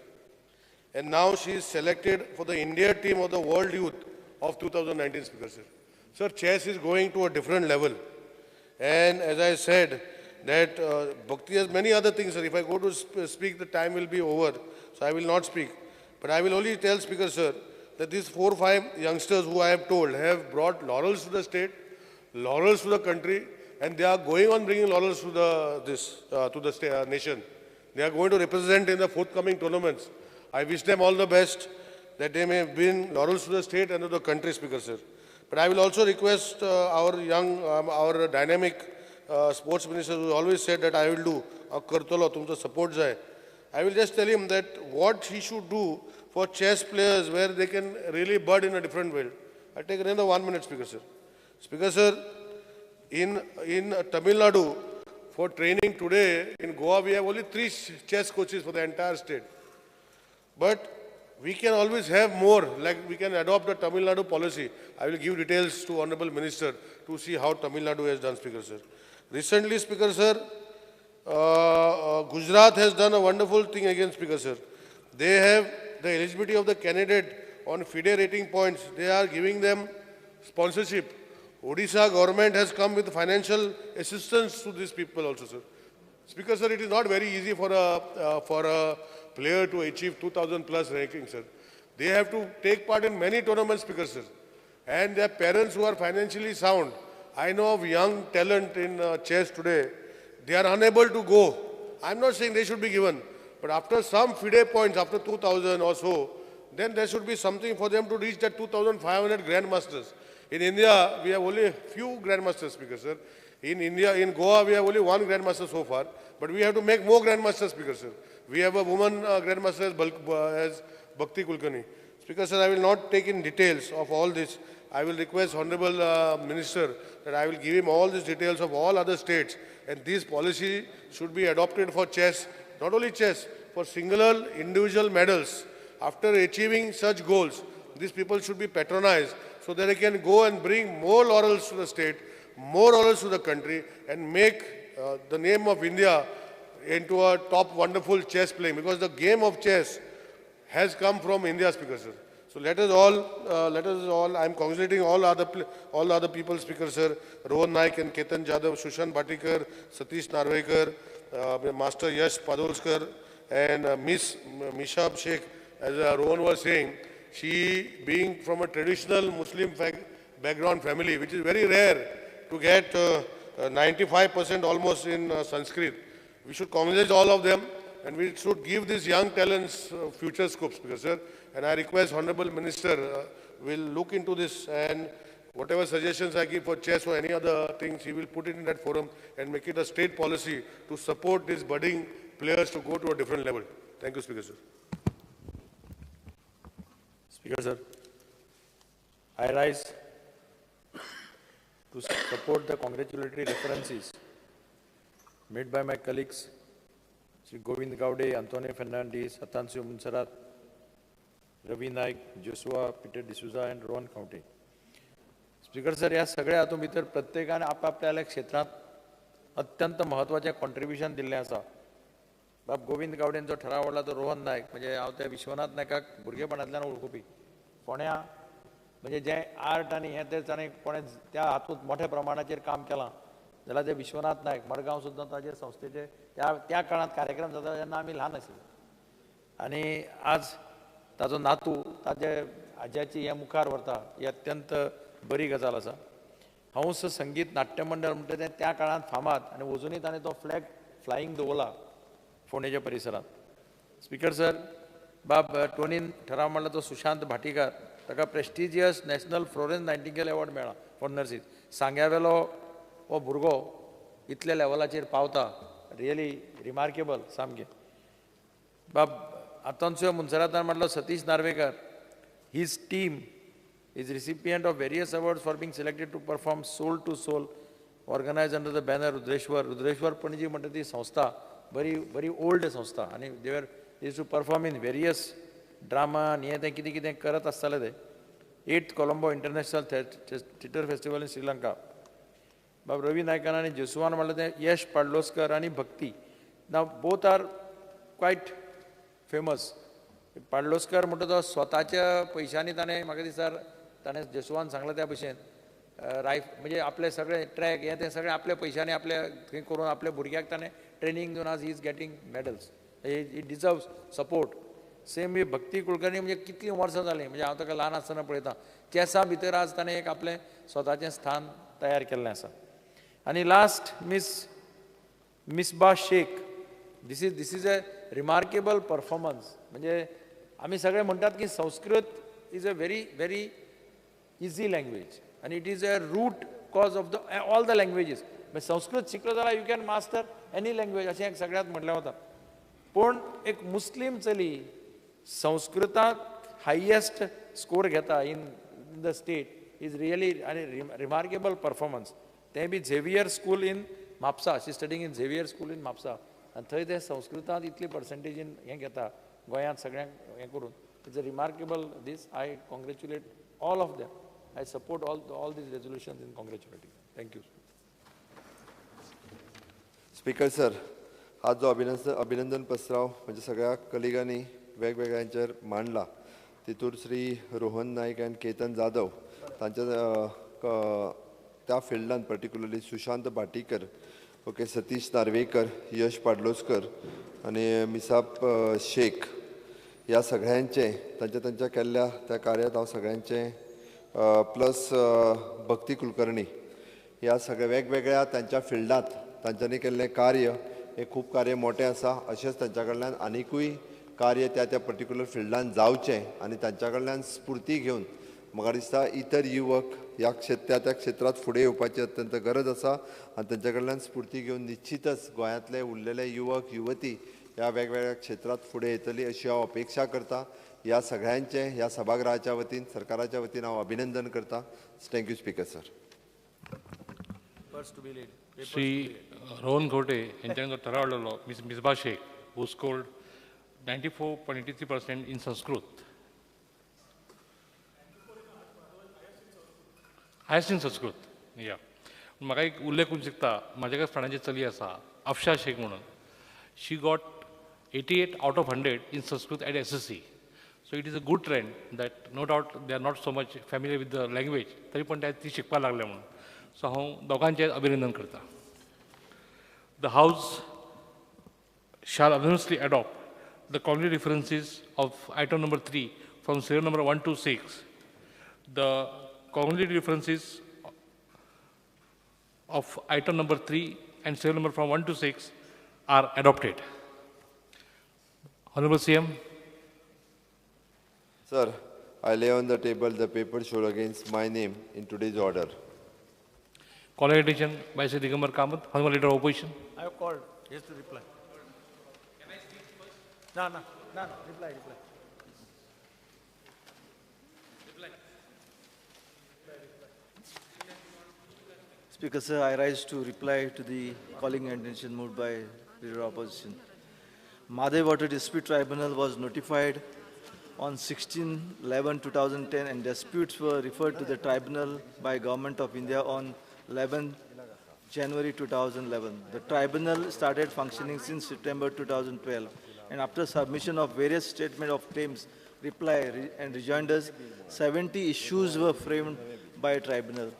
And now she is selected for the India team of the World Youth of 2019, Speaker Sir. Sir, chess is going to a different level. And as I said, that Bhakti has many other things, sir. If I go to speak, the time will be over. So I will not speak. But I will only tell, Speaker Sir, that these 4 or 5 youngsters who I have told have brought laurels to the state, laurels to the country, and they are going on bringing laurels to the nation. They are going to represent in the forthcoming tournaments. I wish them all the best, that they may win laurels to the state and to the country, Speaker Sir. But I will also request our dynamic sports minister who always said that I will do, Kartolo, tumcha support jai. I will just tell him that what he should do for chess players where they can really bud in a different world. I'll take another 1 minute, Speaker Sir. Speaker Sir, in Tamil Nadu, for training today, in Goa, we have only 3 chess coaches for the entire state. But we can always have more, like we can adopt the Tamil Nadu policy. I will give details to Honorable Minister to see how Tamil Nadu has done, Speaker Sir. Recently, Speaker Sir, Gujarat has done a wonderful thing again, Speaker Sir. They have the eligibility of the candidate on FIDE rating points. They are giving them sponsorship. Odisha government has come with financial assistance to these people also, sir. Speaker Sir, it is not very easy for a player to achieve 2000 plus ranking, sir. They have to take part in many tournaments, Speaker Sir. And their parents who are financially sound. I know of young talent in chess today. They are unable to go. I'm not saying they should be given. But after some FIDE points, after 2000 or so, then there should be something for them to reach that 2500 grandmasters. In India, we have only a few grandmasters, Speaker Sir. In Goa, we have only one grandmaster so far. But we have to make more grandmasters, Speaker Sir. We have a woman grandmaster as Bhakti Kulkarni. Speaker Sir, I will not take in details of all this. I will request Honorable Minister that I will give him all these details of all other states. And this policy should be adopted for chess, not only chess, for singular individual medals. After achieving such goals, these people should be patronized so that they can go and bring more laurels to the state, more laurels to the country, and make the name of India into a top wonderful chess playing. Because the game of chess has come from India, Speaker Sir. So let us all, I am congratulating all other people, Speaker Sir, Rohan Naik and Ketan Jadhav, Sushant Bhatikar, Satish Narvekar, Master Yash Padolskar, and Miss Mishab Sheikh, as Rohan was saying, she being from a traditional Muslim background family, which is very rare to get 95% almost in Sanskrit. We should congratulate all of them, and we should give these young talents future scopes, Speaker Sir. And I request Honorable Minister will look into this, and whatever suggestions I give for chess or any other things, he will put it in that forum and make it a state policy to support these budding players to go to a different level. Thank you, Speaker Sir. Speaker Sir, I rise to support the congratulatory references made by my colleagues, Sri Govind Gaude, Antonio Fernandez, Atancio Monserrat, Ravi Naik, Joshua, Peter D'Souza and Rohan County. Speaker sir, या सगळ्या हातूंत भितर प्रत्येकान आपल्या क्षेत्रांत अत्यंत महत्वाचें contribution दिल्लें आसा. बाब गोविंद गावडेन जो ठराव आवडला तो रोहन नायक, म्हणजे हांव त्या विश्वनाथ नायकाक भुरगेपणांतल्यान वळखुपी. फोण्या म्हणजे जें आर्ट आनी हें तें ताणें कोणें त्या हातूंत मोठ्या प्रमाणाचेर काम केलां जाल्यार ते विश्वनाथ नायक मडगांव सुद्दां ताजे संस्थेचे त्या काळांत कार्यक्रम जाता जेन्ना आमी ल्हान आशिल्ले. आनी आज ताजो नातू ताजे आज्याची हें मुखार व्हरता ही अत्यंत बरी गजाल आसा. हंस संगीत नाट्य मंडळ म्हणटा तें त्या काळांत फामाद आनी अजुनूय ताणें तो फ्लॅग फ्लायींग दवरला फोंडेच्या परिसरांत. स्पीकर सर, बाब टोनीन ठराव म्हणला तो सुशांत भाटीकार, ताका prestigious national Florence nightingale award मेळ्ळा फॉर नर्सीस. सांग्यावेलो हो भुरगो इतल्या लेवलाचेर पावता, रियली रिमार्केबल सामकें. बाब आतांचो मुन्सरातान म्हणलो Satish Narvekar, his team is recipient of various awards for being selected to perform soul to soul organized under the banner Rudreshwar Panaji म्हणटा ती संस्था very old संस्था आनी they used to perform in various drama आनी हें तें कितें कितें करत आसताले ते. 8th Colombo International Theatre Festival in Sri Lanka. बाब रवी नायकान आनी जसवान म्हणलें तें यश पाडलोस्कर आनी भक्ती. नाव बोथ आर क्वायट फेमस. पाडलोस्कर म्हणटा तो स्वताच्या पयशांनी ताणें म्हाका दिसता ताणें जसवान सांगलां त्या भशेन म्हणजे आपले सगळे ट्रॅक हे ते सगळे आपल्या पयशांनी आपले थंय करून आपल्या भुरग्याक ताणें ट्रेनींग दिवन आज he is getting medals. He deserves support. Same ही भक्ती कुलकर्णी म्हणजे कितलीं वर्सां जालीं, म्हणजे हांव ताका ल्हान आसतना पळयतां. चॅसा भितर आज ताणें एक आपलें स्वताचें स्थान तयार केल्लें आसा. आनी last Misba Shaikh, this is a remarkable performance. म्हणजे आमी सगळे म्हणटात की Sanskrit is a very easy language and it is a root cause of all the languages. म्हणजे संस्कृत शिकलो जाल्यार you can master any language अशें एक सगळ्यांत म्हटलें वता. पूण एक मुस्लीम चली संस्कृतांत हायेस्ट स्कोर घेता in the state is really आनी रिमार्केबल परफॉर्मन्स. तें बी Xavier school in Mapusa. She studying in Xavier school in Mapusa आनी थंय ते संस्कृतांत इतली पर्संटेजीन हें घेता गोंयांत सगळ्यांक हें करून. It's a remarkable this. I congratulate all of them. I support all these resolutions in congratulating. Thank you. Speaker sir, आज जो अभिनंदन प्रस्ताव म्हणजे सगळ्या कलिगांनी वेगवेगळ्यांचेर मांडला तितूर श्री रोहन नाईक एंड केतन जाधव तांच्या त्या फिल्डान पर्टिक्युलरली सुशांत भाटीकर ओके सतीश नार्वेकर यश पाडलोसकर आणि मिसाप शेख ह्या सगळ्यांचे तांच्या केल्ल्या त्या कार्यात हांव सगळ्यांचे प्लस भक्ती कुलकर्णी ह्या सगळ्या वेगवेगळ्या तांच्या फिल्डांत तांच्यांनी केल्लें कार्य हे खूब कार्य मोठें आसा अशेंच तांच्या कडल्यान आनीकूय कार्य त्या पर्टिक्युलर फिल्डांत जावचें आनी तांच्या कडल्यान स्फूर्ती घेवन म्हाका दिसता इतर युवक ह्या त्या क्षेत्रांत फुडें येवपाची अत्यंत गरज आसा आनी तांच्या कडल्यान स्फूर्ती घेवन निश्चितच गोंयांतले उरलेले युवक युवती ह्या वेगवेगळ्या क्षेत्रांत फुडें येतली अशी हांव अपेक्षा करता ह्या सगळ्यांचें ह्या सभागृहाच्या वतीन सरकाराच्या वतीन हांव अभिनंदन करता thank you speaker sir Shri Rohan घोटे यांच्याकडे ठरावलेलो मिसबा शेख हू स्कोर्ड 94.83% इन संस्कृत हायस्ट इन संस्कृत या म्हाका एक उल्लेख करूंक शकता म्हाज्या फ्रेंडाची चली आसा अफशा शेख म्हणून she got 88 out of 100 in Sanskrit at SSC so it is a good trend that no doubt they are not so much familiar with the language तरी पण ती शिकपाक लागल्या म्हणून सो हांव दोगांचें अभिनंदन करता the house shall unanimously adopt the cognitive references of item number 3 from serial number 1 to 6. The cognitive references of item number 3 and serial number from 1 to 6 are adopted. Honorable CM. Sir, I lay on the table the paper shown against my name in today's order. Calling attention by Sri Digambar Kamath, Honorable Leader of Opposition. I have called. He has to reply. No, reply. Speaker, sir, I rise to reply to the calling attention moved by Leader of Opposition. Madhe Water Dispute Tribunal was notified on 16/11/2010 and disputes were referred to the tribunal by Government of India on 11 January 2011. The tribunal started functioning since September 2012 and after submission of various statement of claims, reply and rejoinders, 70 issues were framed by a tribunal.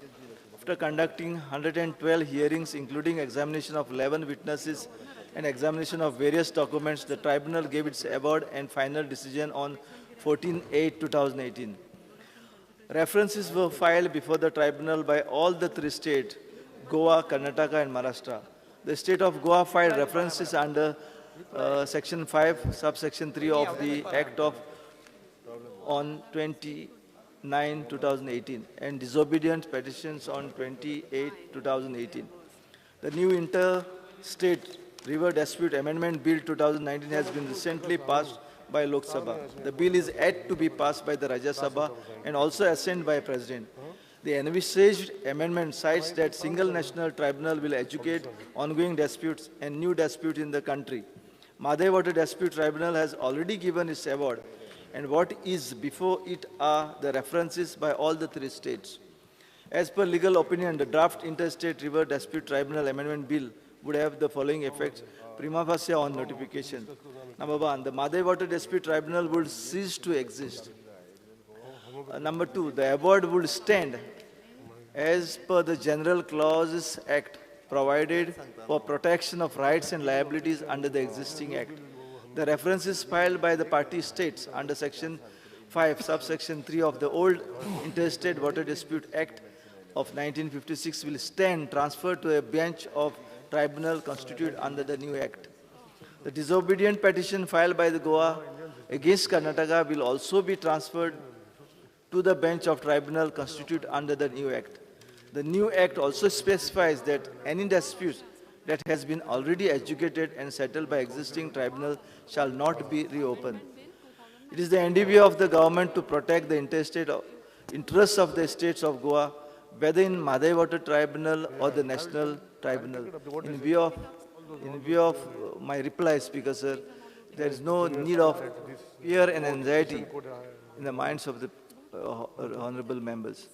After conducting 112 hearings, including examination of 11 witnesses and examination of various documents, the tribunal gave its award and final decision on 14/8/2018. References were filed before the tribunal by all the three states, Goa, Karnataka and Maharashtra. The state of Goa filed references under Section 5, subsection 3 of the Act of on 29/2018 and disobedient petitions on 28/2018. The new Interstate River Dispute Amendment Bill 2019 has been recently passed by Lok Sabha. The bill is yet to be passed by the Rajya Sabha and also assented by President. The envisaged amendment cites that single national tribunal will educate ongoing disputes and new disputes in the country. Madhe Water Dispute Tribunal has already given its award, and what is before it are the references by all the three states. As per legal opinion, the draft Interstate River Dispute Tribunal Amendment Bill would have the following effects prima facie on notification. Number one, the Madhe Water Dispute Tribunal would cease to exist. Number two, the award would stand as per the General Clauses Act provided for protection of rights and liabilities under the existing Act. The references filed by the party states under Section 5, subsection 3 of the old Interstate Water Dispute Act of 1956 will stand transferred to a bench of tribunal constituted under the new Act. The disobedient petition filed by the Goa against Karnataka will also be transferred to the bench of tribunal constituted under the new Act. The new Act also specifies that any dispute that has been already adjudicated and settled by existing tribunal shall not be reopened. It is the endeavor of the government to protect the interstate interests of the states of Goa, whether in Madhe Water Tribunal or the National Tribunal. In view of my reply, Speaker Sir, there is no need of fear and anxiety in the minds of the honorable members.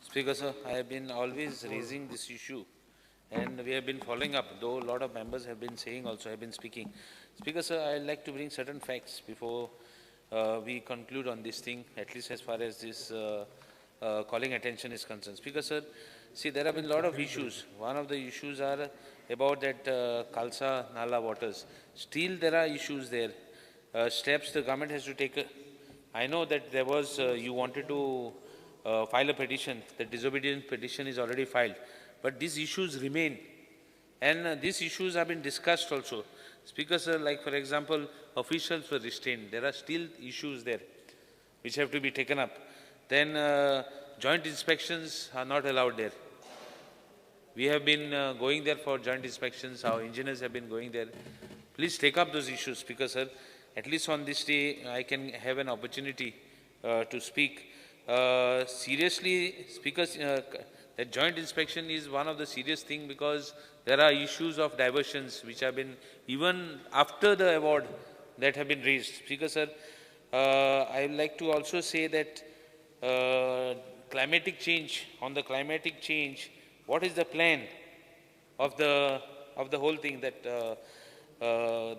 Speaker, sir, I have been always raising this issue, and we have been following up, though a lot of members have been saying also, have been speaking. Speaker, sir, I'd like to bring certain facts before we conclude on this thing, at least as far as this calling attention is concerned. Speaker, sir, see, there have been a lot of issues. One of the issues are about that Khalsa Nala waters. Still, there are issues there. Steps the government has to take. I know that there was, you wanted to file a petition. The disobedience petition is already filed. But these issues remain. And these issues have been discussed also. Speaker, sir, like for example, officials were restrained. There are still issues there which have to be taken up. Then joint inspections are not allowed there. We have been going there for joint inspections. Our engineers have been going there. Please take up those issues, Speaker, sir. At least on this day, I can have an opportunity to speak. Seriously, Speaker, that joint inspection is one of the serious things because there are issues of diversions which have been, even after the award, that have been raised. Speaker, sir, I would like to also say that climatic change, on the climatic change, what is the plan of the whole thing that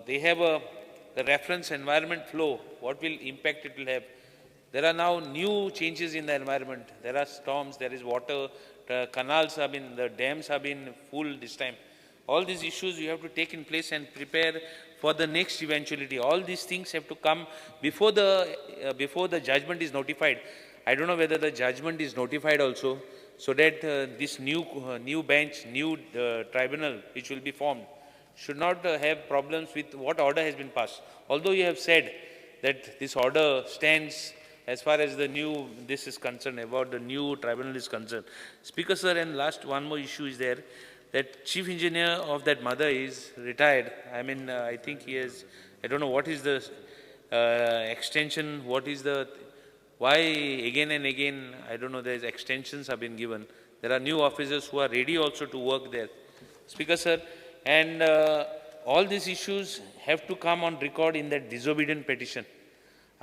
they have the reference environment flow, what will impact it will have. There are now new changes in the environment. There are storms, there is water, canals have been, the dams have been full this time. All these issues you have to take in place and prepare for the next eventuality. All these things have to come before the judgment is notified. I don't know whether the judgment is notified also, so that this new bench, new tribunal which will be formed should not have problems with what order has been passed. Although you have said that this order stands as far as the new, this is concerned, about the new tribunal is concerned. Speaker, sir, and last one more issue is there, that chief engineer of that mother is retired. I mean, I think he has, I don't know what is the extension, what is the, why again and again, I don't know, there's extensions have been given. There are new officers who are ready also to work there. Speaker, sir, and all these issues have to come on record in that disobedient petition.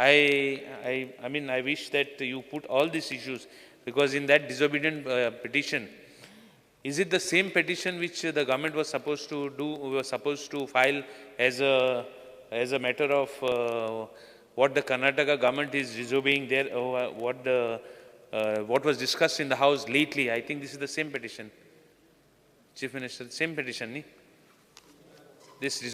I mean, I wish that you put all these issues, because in that disobedient petition, is it the same petition which the government was supposed to do, was supposed to file as a matter of what the Karnataka government is disobeying there, what was discussed in the House lately? I think this is the same petition. Chief Minister, same petition, this